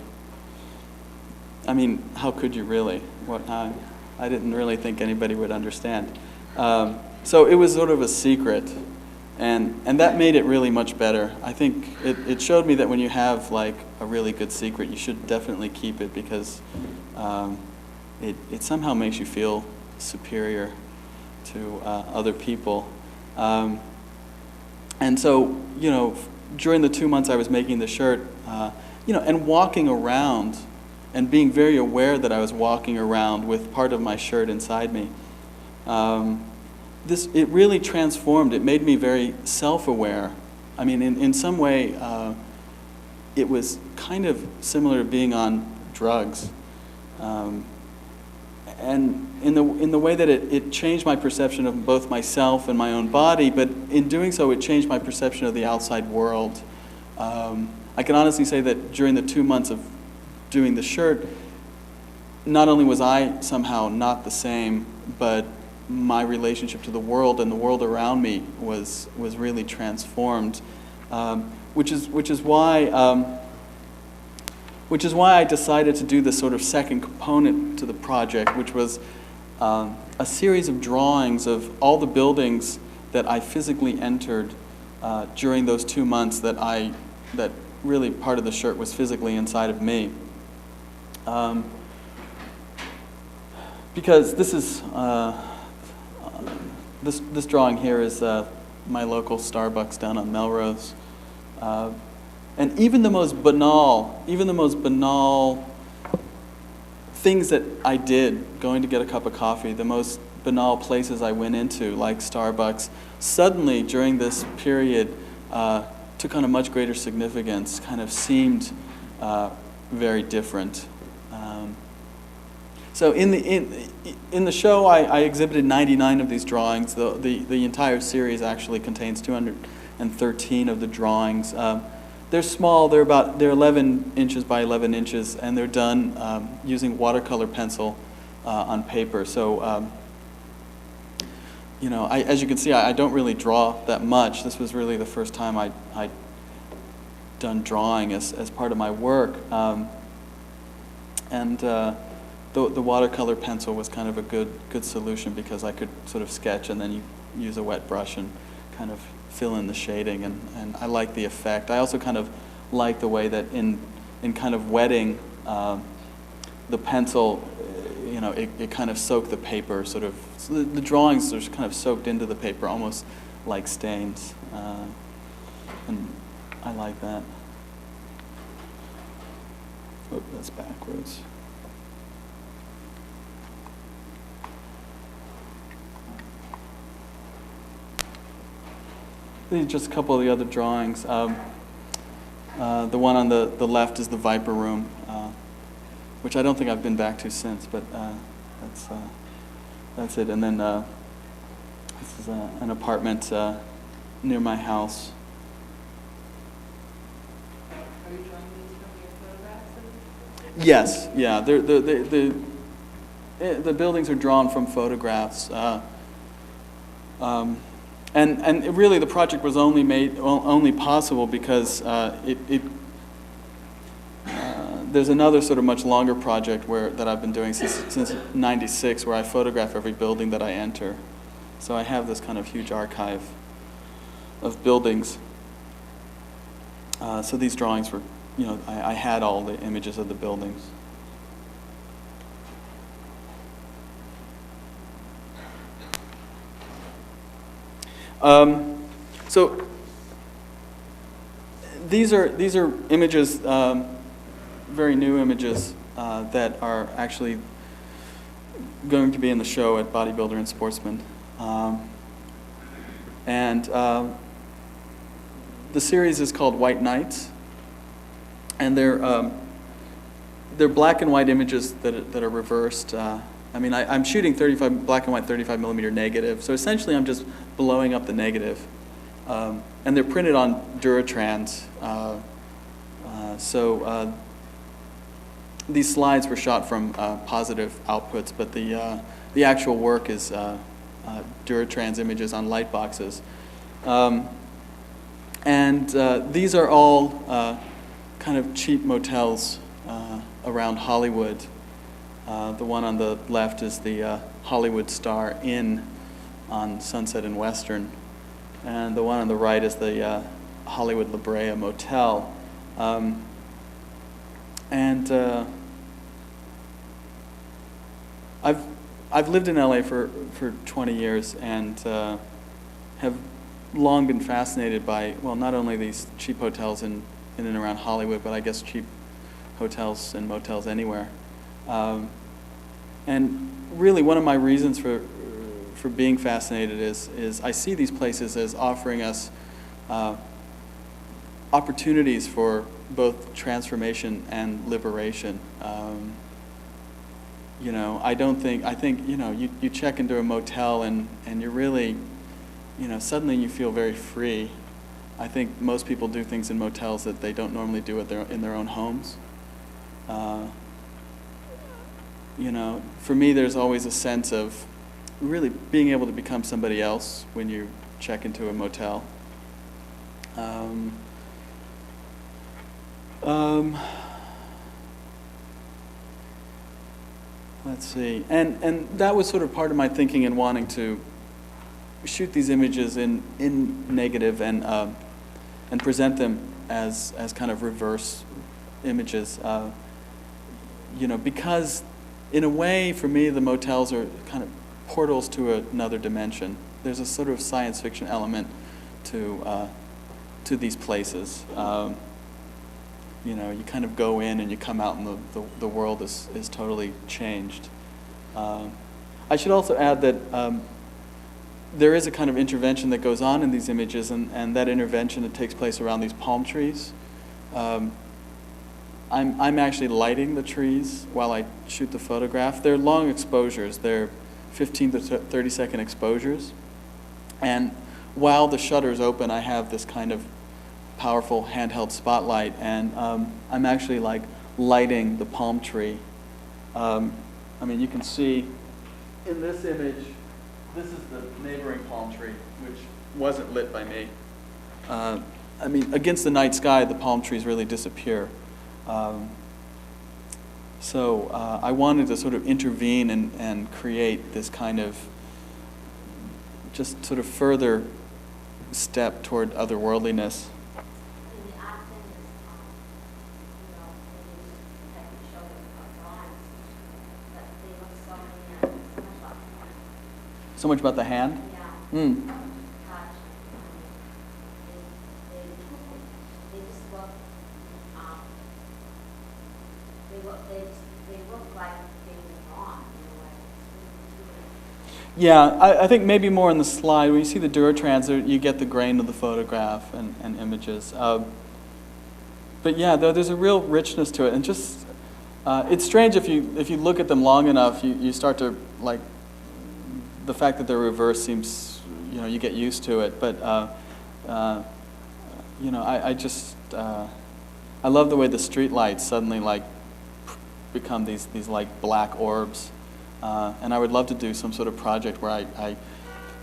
I mean, how could you really? I didn't really think anybody would understand. So it was sort of a secret, and that made it really much better. I think it showed me that when you have like a really good secret, you should definitely keep it, because it somehow makes you feel superior to other people. And so, during the 2 months I was making the shirt, and walking around and being very aware that I was walking around with part of my shirt inside me, it really transformed. It made me very self-aware. I mean, in some way, it was kind of similar to being on drugs. And in the way that it changed my perception of both myself and my own body, but in doing so, it changed my perception of the outside world. I can honestly say that during the 2 months of doing the shirt, not only was I somehow not the same, but my relationship to the world and the world around me was really transformed, which is why I decided to do this sort of second component to the project, which was a series of drawings of all the buildings that I physically entered during those 2 months that really part of the shirt was physically inside of me. Because this is this drawing here is my local Starbucks down on Melrose. And even the most banal things that I did, going to get a cup of coffee, the most banal places I went into, like Starbucks, suddenly during this period took on a much greater significance, kind of seemed very different. So in the show, I exhibited 99 of these drawings. The entire series actually contains 213 of the drawings. They're small. They're 11 inches by 11 inches, and they're done using watercolor pencil on paper. So, as you can see, I don't really draw that much. This was really the first time I'd done drawing as part of my work, and the watercolor pencil was kind of a good solution because I could sort of sketch and then you use a wet brush and kind of fill in the shading, and I like the effect. I also kind of like the way that in kind of wetting the pencil, it kind of soaked the paper, sort of. So the drawings are kind of soaked into the paper, almost like stains, and I like that. Oh, that's backwards. These are just a couple of the other drawings. The one on the left is the Viper Room, which I don't think I've been back to since, but that's it. And then this is an apartment near my house. Are you drawing these from your photographs? Yes, yeah. The buildings are drawn from photographs. And really, the project was only possible because there's another sort of much longer project that I've been doing since '96, where I photograph every building that I enter. So I have this kind of huge archive of buildings. So these drawings were, I had all the images of the buildings. So these are images, very new images that are actually going to be in the show at Bodybuilder and Sportsman, and the series is called White Nights, and they're black and white images that are reversed. I'm shooting black and white 35 millimeter negative, so essentially I'm just blowing up the negative. And they're printed on Duratrans. So these slides were shot from positive outputs, but the actual work is Duratrans images on light boxes. And these are all kind of cheap motels around Hollywood. The one on the left is the Hollywood Star Inn on Sunset and Western, and the one on the right is the Hollywood La Brea Motel. I've lived in LA for 20 years and have long been fascinated by, well, not only these cheap hotels in and around Hollywood, but I guess cheap hotels and motels anywhere. And really, one of my reasons for being fascinated is I see these places as offering us opportunities for both transformation and liberation. I think, you check into a motel and you're really, suddenly you feel very free. I think most people do things in motels that they don't normally do in their own homes. For me, there's always a sense of really being able to become somebody else when you check into a motel. Let's see, and that was sort of part of my thinking in wanting to shoot these images in negative and present them as kind of reverse images. Because in a way, for me, the motels are kind of portals to another dimension. There's a sort of science fiction element to these places. You kind of go in and you come out and the world is totally changed. I should also add that there is a kind of intervention that goes on in these images, and that intervention that takes place around these palm trees. I'm actually lighting the trees while I shoot the photograph. They're long exposures. They're 15 to 30 second exposures. And while the shutter's open, I have this kind of powerful handheld spotlight, and I'm actually like lighting the palm tree. You can see in this image, this is the neighboring palm tree, which wasn't lit by me. Against the night sky, the palm trees really disappear. So I wanted to sort of intervene and create this kind of just sort of further step toward otherworldliness. And the accent is, when you show them drawings, but they look so much about the hand. So much about the hand? Yeah. Mm. Touch. They just look, they look like they were drawn in a way. Yeah, I think maybe more on the slide. When you see the Duratrans, you get the grain of the photograph and images. But yeah, there's a real richness to it, and just it's strange if you look at them long enough, you start to like the fact that they're reversed seems, you get used to it. But I love the way the street lights suddenly like become these like black orbs. And I would love to do some sort of project where I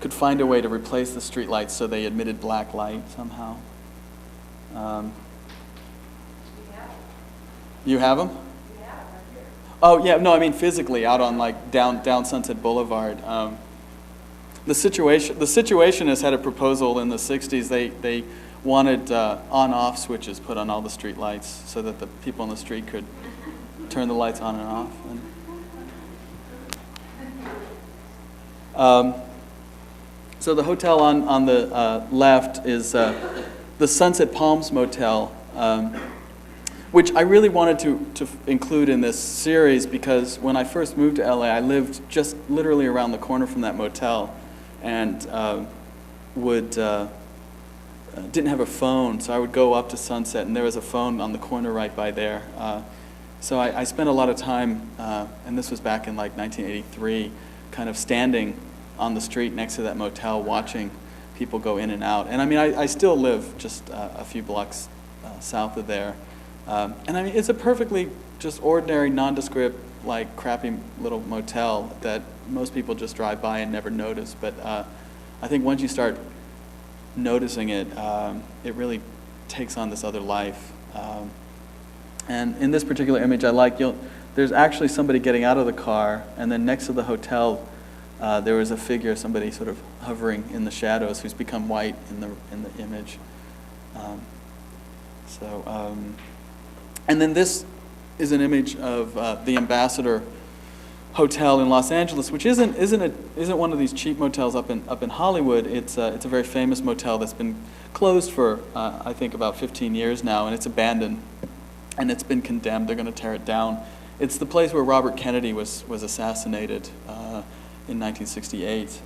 could find a way to replace the street lights so they emitted black light somehow. You have them? Yeah, right here. Oh yeah, no, I mean physically out on like down Sunset Boulevard. The Situationists had a proposal in the '60s. They wanted on-off switches put on all the street lights so that the people on the street could turn the lights on and off. So the hotel on the left is the Sunset Palms Motel, which I really wanted to include in this series because when I first moved to LA, I lived just literally around the corner from that motel, and didn't have a phone, so I would go up to Sunset, and there was a phone on the corner right by there. So I spent a lot of time, and this was back in like 1983, kind of standing on the street next to that motel watching people go in and out. And I still live just a few blocks south of there. And it's a perfectly just ordinary, nondescript, like crappy little motel that most people just drive by and never notice. But I think once you start noticing it, it really takes on this other life. And in this particular image I like, there's actually somebody getting out of the car, and then next to the hotel there was a figure, somebody sort of hovering in the shadows who's become white in the image. And then this is an image of the ambassador hotel in Los Angeles, which isn't one of these cheap motels up in Hollywood. It's a very famous motel that's been closed for I think about 15 years now, and it's abandoned, and it's been condemned. They're going to tear it down. It's the place where Robert Kennedy was assassinated in 1968,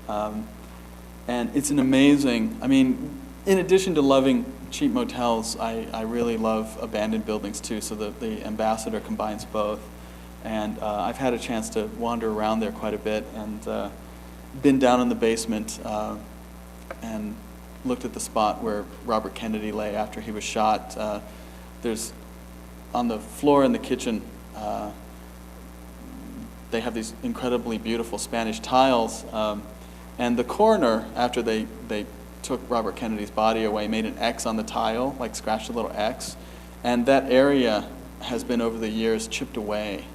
and it's an amazing. I mean, in addition to loving cheap motels, I really love abandoned buildings too. So the Ambassador combines both. And I've had a chance to wander around there quite a bit, and been down in the basement and looked at the spot where Robert Kennedy lay after he was shot. There's, on the floor in the kitchen, they have these incredibly beautiful Spanish tiles, and the coroner, after they took Robert Kennedy's body away, made an X on the tile, like scratched a little X, and that area has been over the years chipped away.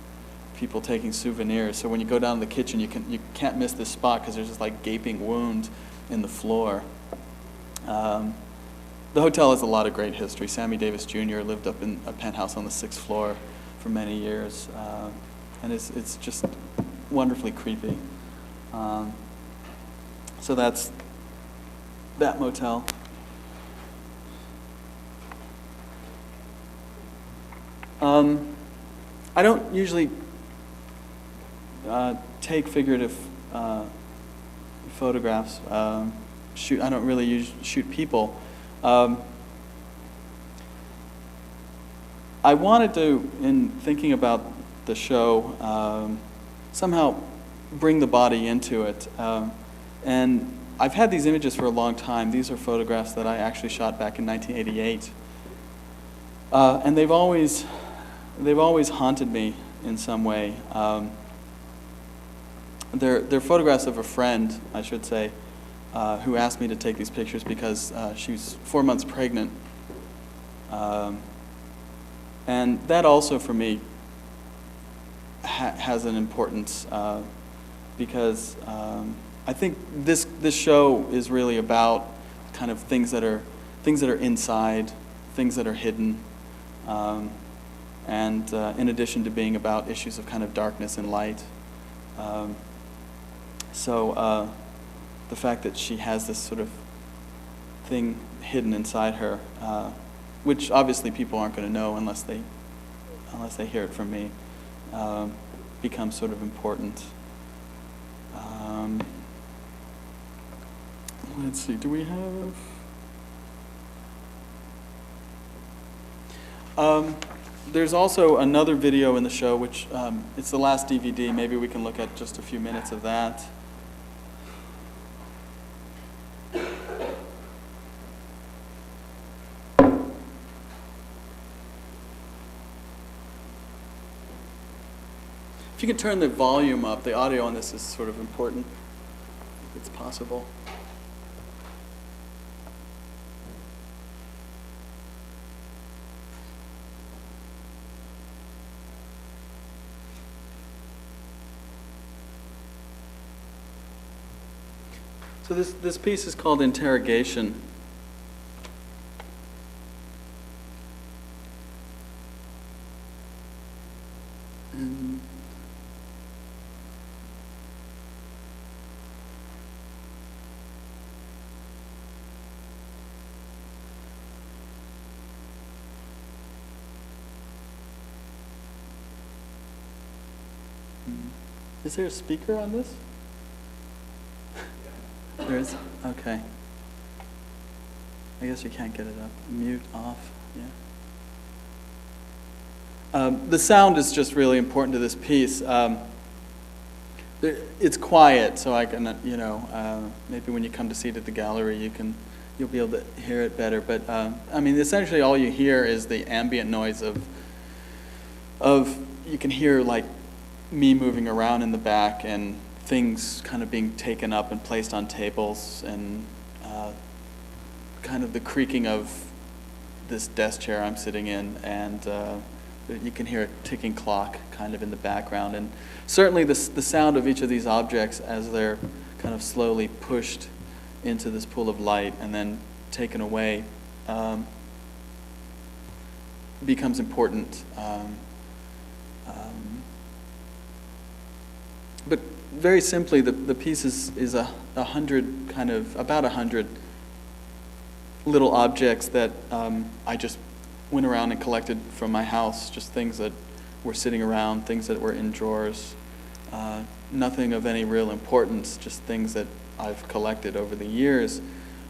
People taking souvenirs. So when you go down to the kitchen, you can't miss this spot because there's this like gaping wound in the floor. The hotel has a lot of great history. Sammy Davis Jr. lived up in a penthouse on the 6th floor for many years, and it's just wonderfully creepy. So that's that motel. I don't usually take figurative photographs. I don't really shoot people. I wanted to, in thinking about the show, somehow bring the body into it. And I've had these images for a long time. These are photographs that I actually shot back in 1988. And they've always haunted me in some way. They're photographs of a friend, I should say, who asked me to take these pictures because she was 4 months pregnant. And that also, for me, has an importance because I think this show is really about kind of things that are inside, things that are hidden, and in addition to being about issues of kind of darkness and light. So the fact that she has this sort of thing hidden inside her, which obviously people aren't going to know unless they hear it from me, becomes sort of important. Let's see, do we have... There's also another video in the show, which it's the last DVD. Maybe we can look at just a few minutes of that. If you could turn the volume up, the audio on this is sort of important, if it's possible. So this piece is called Interrogation. And is there a speaker on this? There is? Okay. I guess you can't get it up. Mute, off, yeah. The sound is just really important to this piece. It's quiet, so I can, maybe when you come to see it at the gallery, you'll be able to hear it better. But I mean, essentially, all you hear is the ambient noise of you can hear like me moving around in the back and things kind of being taken up and placed on tables, and kind of the creaking of this desk chair I'm sitting in, and you can hear a ticking clock kind of in the background. And certainly the sound of each of these objects as they're kind of slowly pushed into this pool of light and then taken away becomes important. But very simply, the piece is about 100 little objects that I just went around and collected from my house, just things that were sitting around, things that were in drawers, nothing of any real importance, just things that I've collected over the years.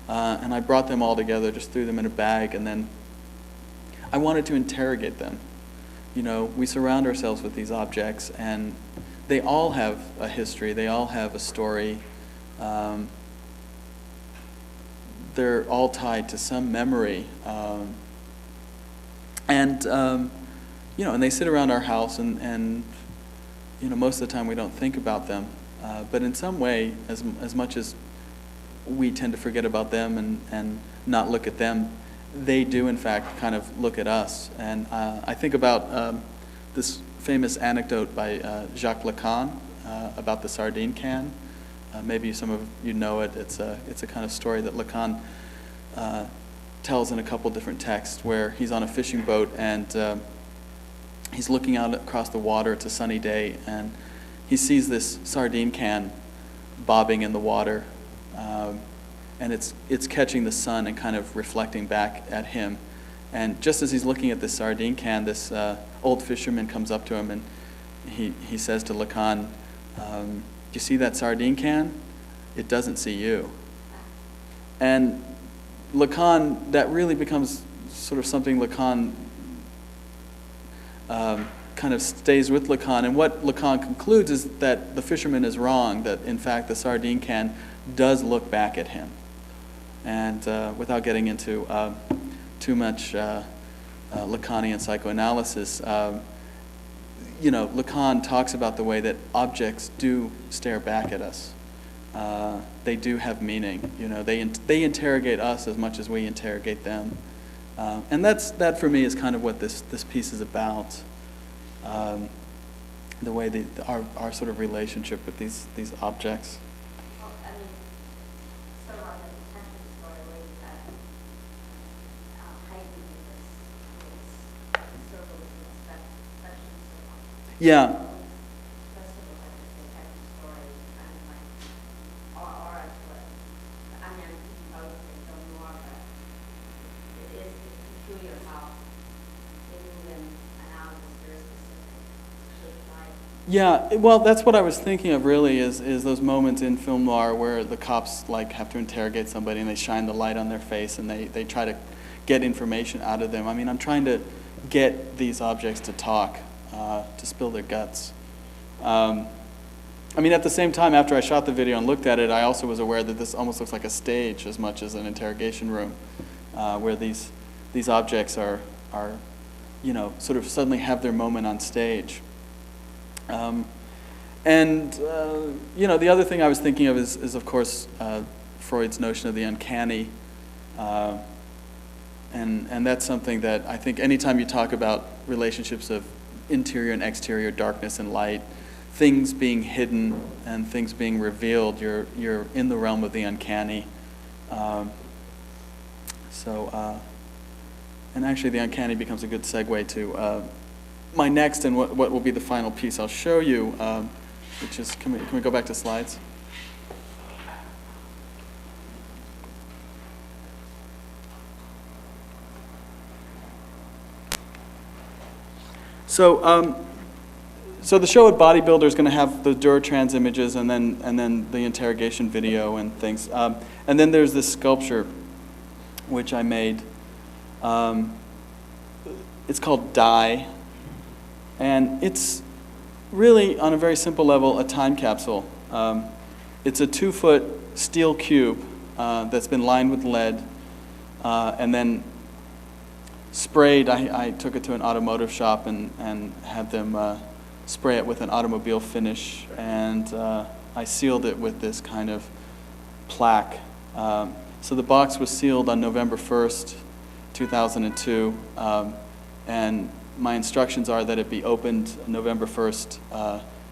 And I brought them all together, just threw them in a bag, and then I wanted to interrogate them. You know, we surround ourselves with these objects, and they all have a history, they all have a story. They're all tied to some memory. You know, and they sit around our house, and you know, most of the time we don't think about them. But in some way, as much as we tend to forget about them and not look at them, they do in fact kind of look at us. And I think about this famous anecdote by Jacques Lacan about the sardine can. Maybe some of you know it. It's a kind of story that Lacan tells in a couple different texts, where he's on a fishing boat and he's looking out across the water. It's a sunny day, and he sees this sardine can bobbing in the water, and it's catching the sun and kind of reflecting back at him. And just as he's looking at this sardine can, this old fisherman comes up to him, and he says to Lacan, "You see that sardine can? It doesn't see you." And Lacan, that really becomes sort of something Lacan kind of stays with Lacan. And what Lacan concludes is that the fisherman is wrong, that in fact the sardine can does look back at him. And without getting into too much Lacanian psychoanalysis, you know, Lacan talks about the way that objects do stare back at us. They do have meaning. You know, they interrogate us as much as we interrogate them. And that for me is kind of what this piece is about. The way our sort of relationship with these objects. Well, I mean, sort of on the detective story where you had heightened this circle of inspection. Yeah. Just sort of like a detective story, kind of like, or I mean, I would say no more, but it is peculiar how they move in and out of this very specific shape light. Yeah, well, that's what I was thinking of really, is those moments in film noir where the cops like have to interrogate somebody and they shine the light on their face and they try to get information out of them. I mean, I'm trying to get these objects to talk, to spill their guts. I mean, at the same time, after I shot the video and looked at it, I also was aware that this almost looks like a stage as much as an interrogation room, where these objects are, you know, sort of suddenly have their moment on stage. You know, the other thing I was thinking of is of course, Freud's notion of the uncanny. And that's something that I think anytime you talk about relationships of interior and exterior, darkness and light, things being hidden and things being revealed, you're in the realm of the uncanny. And actually the uncanny becomes a good segue to my next and what will be the final piece I'll show you, which is, can we go back to slides? So the show at Bodybuilder is going to have the Duratrans images and then the interrogation video and things. And then there's this sculpture which I made. It's called Die. And it's really, on a very simple level, a time capsule. It's a 2-foot steel cube that's been lined with lead and then sprayed. I took it to an automotive shop and had them spray it with an automobile finish, and I sealed it with this kind of plaque. So the box was sealed on November 1st, 2002, and my instructions are that it be opened November 1st,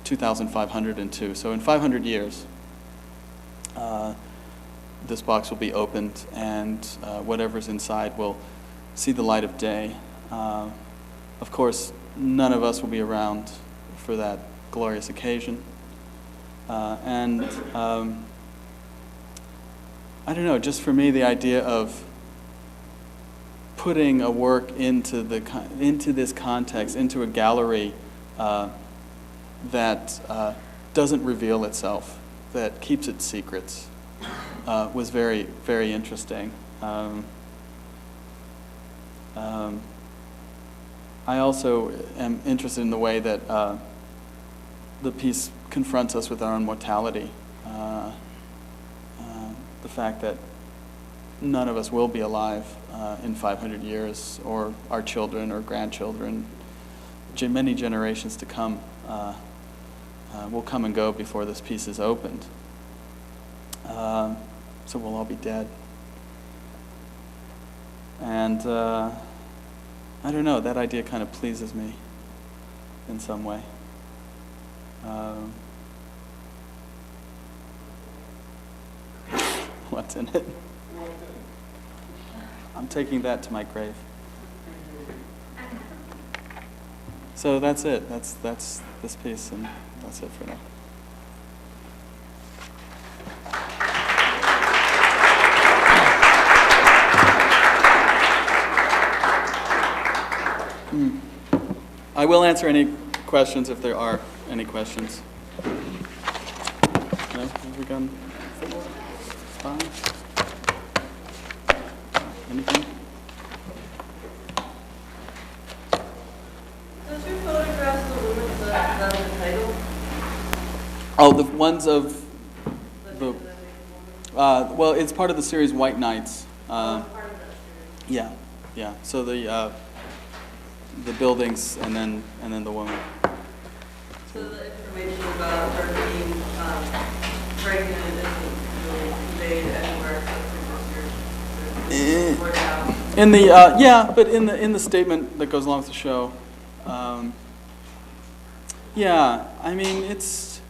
2502. So in 500 years, this box will be opened, and whatever's inside will see the light of day. Of course, none of us will be around for that glorious occasion. And I don't know, just for me, the idea of putting a work into this context, into a gallery that doesn't reveal itself, that keeps its secrets, was very, very interesting. I also am interested in the way that the piece confronts us with our own mortality. The fact that none of us will be alive in 500 years, or our children or grandchildren, many generations to come, will come and go before this piece is opened. So we'll all be dead. And I don't know, that idea kind of pleases me in some way. What's in it? I'm taking that to my grave. So that's it. That's this piece, and that's it for now. I will answer any questions if there are any questions. No? Have we gone 4, 5? Anything? Does your photographs the women that the title? Oh, the ones of the. Well, it's part of the series White Nights. Part of that series. Yeah. So the buildings and then the woman. So the information about her being pregnant isn't really conveyed anywhere except for just your word out. In the but in the statement that goes along with the show, yeah, I mean it's,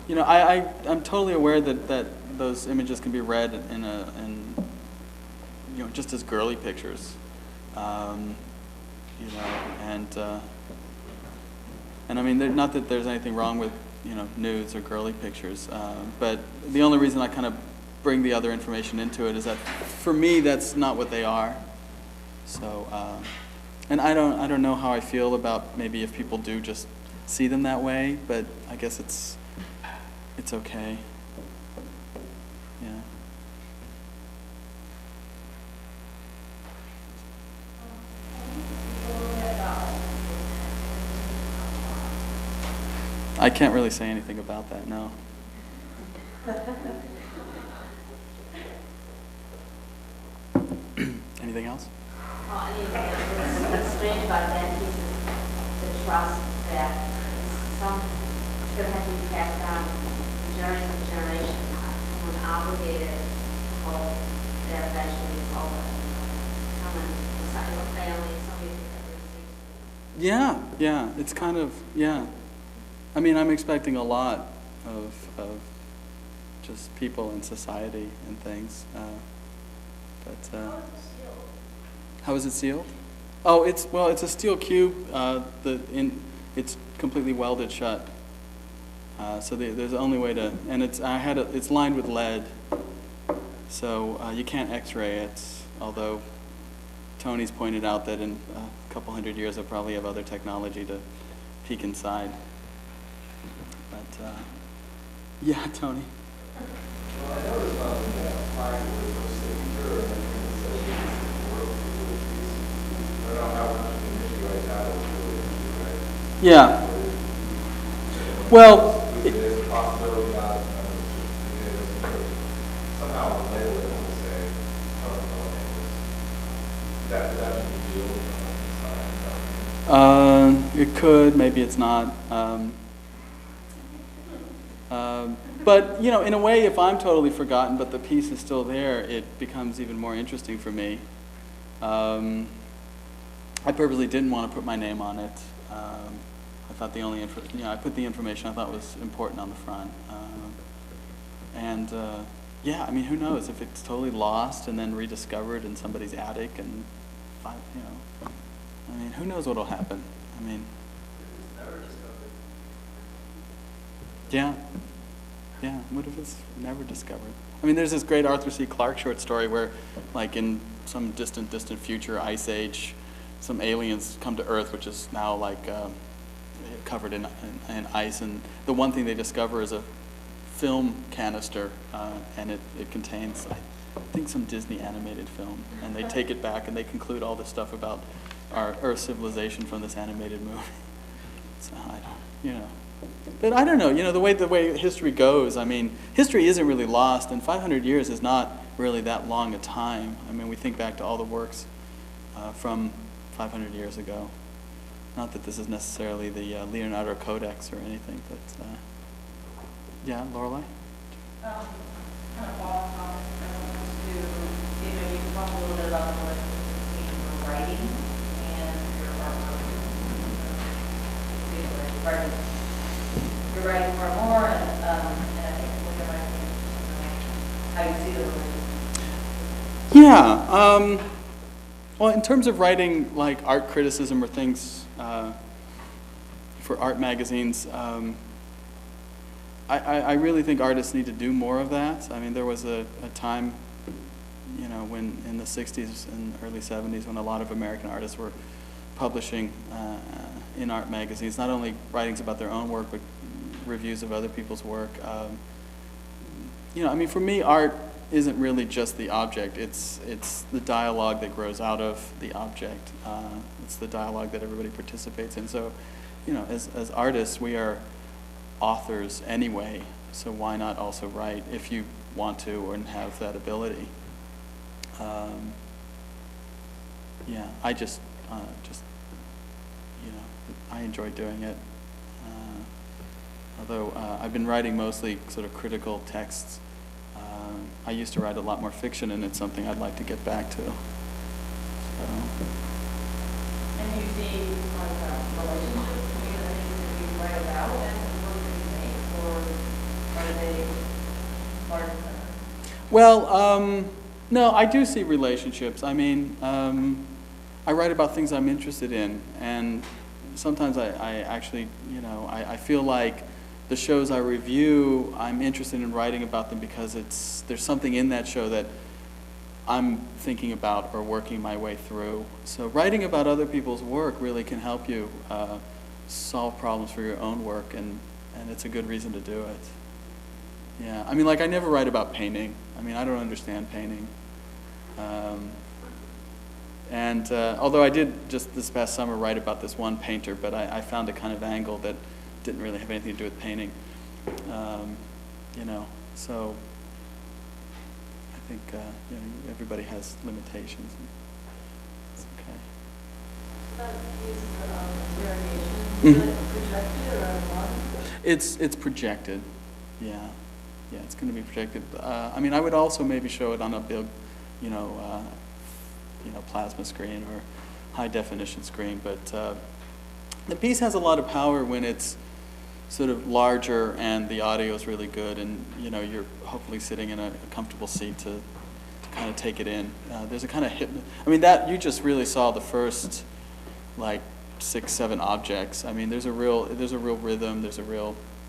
I'm totally aware that those images can be read in just as girly pictures, and I mean not that there's anything wrong with nudes or girly pictures, but the only reason I kind of bring the other information into it is that for me that's not what they are. So and I don't know how I feel about maybe if people do just see them that way, but I guess it's okay. Yeah. I can't really say anything about that, no. Anything else? Well, I mean, what's strange about that is the trust that some should have to be passed down from generation to generation. Someone obligated to hold their eventually hold it. Someone, a family, somebody that receives. Yeah, it's kind of, yeah. I mean, I'm expecting a lot of just people in society and things. How is it sealed? Oh, it's a steel cube. It's completely welded shut. So there's the only way to, and it's lined with lead, so you can't X-ray it. Although Tony's pointed out that in a couple hundred years they'll probably have other technology to peek inside. But yeah, Tony. Well, I noticed on the fine with the signature and I don't know how much of an issue I have with it, right? Yeah. Well, there's a possibility that somehow the label it will say, that should be deal. it could, maybe it's not. But, in a way, if I'm totally forgotten, but the piece is still there, it becomes even more interesting for me. I purposely didn't want to put my name on it. I thought I put the information I thought was important on the front. Yeah, I mean, who knows if it's totally lost and then rediscovered in somebody's attic and, I mean, who knows what'll happen? I mean, Yeah. Yeah. What if it's never discovered? I mean, there's this great Arthur C. Clarke short story where, like, in some distant future, ice age, some aliens come to Earth, which is now like covered in ice, and the one thing they discover is a film canister, and it contains, I think, some Disney animated film, and they take it back and they conclude all this stuff about our Earth civilization from this animated movie. So I don't, but I don't know, the way history goes. I mean, history isn't really lost, and 500 years is not really that long a time. I mean, we think back to all the works from 500 years ago. Not that this is necessarily the Leonardo Codex or anything, but yeah, Lorelei? Kind of follow on to, you can talk a little bit about the relationship between your writing and your artwork. You're writing more and more, and I think what you're writing is how you see the relationship. Yeah. Well, in terms of writing like art criticism or things for art magazines, I really think artists need to do more of that. I mean, there was a time, when in the 60s and early 70s when a lot of American artists were publishing in art magazines, not only writings about their own work, but reviews of other people's work. I mean, for me, art isn't really just the object. It's the dialogue that grows out of the object. It's the dialogue that everybody participates in. So, as artists, we are authors anyway. So why not also write if you want to or have that ability? Yeah, I just I enjoy doing it. Although I've been writing mostly sort of critical texts. I used to write a lot more fiction, and it's something I'd like to get back to. So. And you see relationships between the things that you write about and the work that you make, or are they larger than that? Well, no, I do see relationships. I mean, I write about things I'm interested in, and sometimes I actually, I feel like the shows I review, I'm interested in writing about them because there's something in that show that I'm thinking about or working my way through. So writing about other people's work really can help you solve problems for your own work, and it's a good reason to do it. Yeah, I mean, like, I never write about painting. I mean, I don't understand painting. Although I did just this past summer write about this one painter, but I found a kind of angle that didn't really have anything to do with painting. So I think everybody has limitations. It's okay. That is Mhm. projected or on? It's projected. Yeah, it's going to be projected. I mean, I would also maybe show it on a big, plasma screen or high definition screen. But the piece has a lot of power when it's sort of larger and the audio is really good, and you're hopefully sitting in a comfortable seat to kind of take it in. There's a kind of I mean, that you just really saw the first like 6, 7 objects. I mean, there's a real rhythm.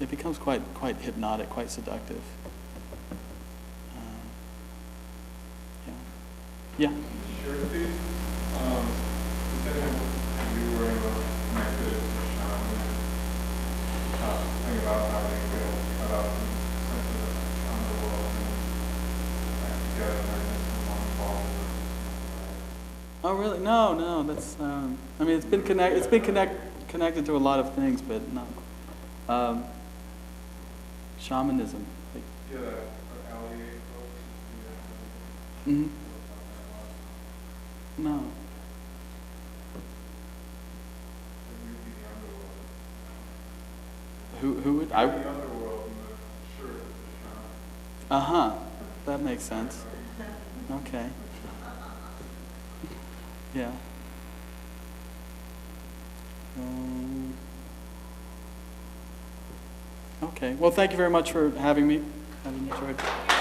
It becomes quite hypnotic, quite seductive. Yeah. Sure, please. You were connected to shaman, think about how they feel about the sense of the underworld and togetherness in one ball. Oh, really? No. That's. I mean, it's been connected to a lot of things, but no. Shamanism. Yeah, LA folks. Mm-hmm. No. Who would I? The underworld in the shirt of the shaman. Uh-huh. That makes sense. Okay. Yeah. Okay. Well, thank you very much for having me. I've enjoyed it.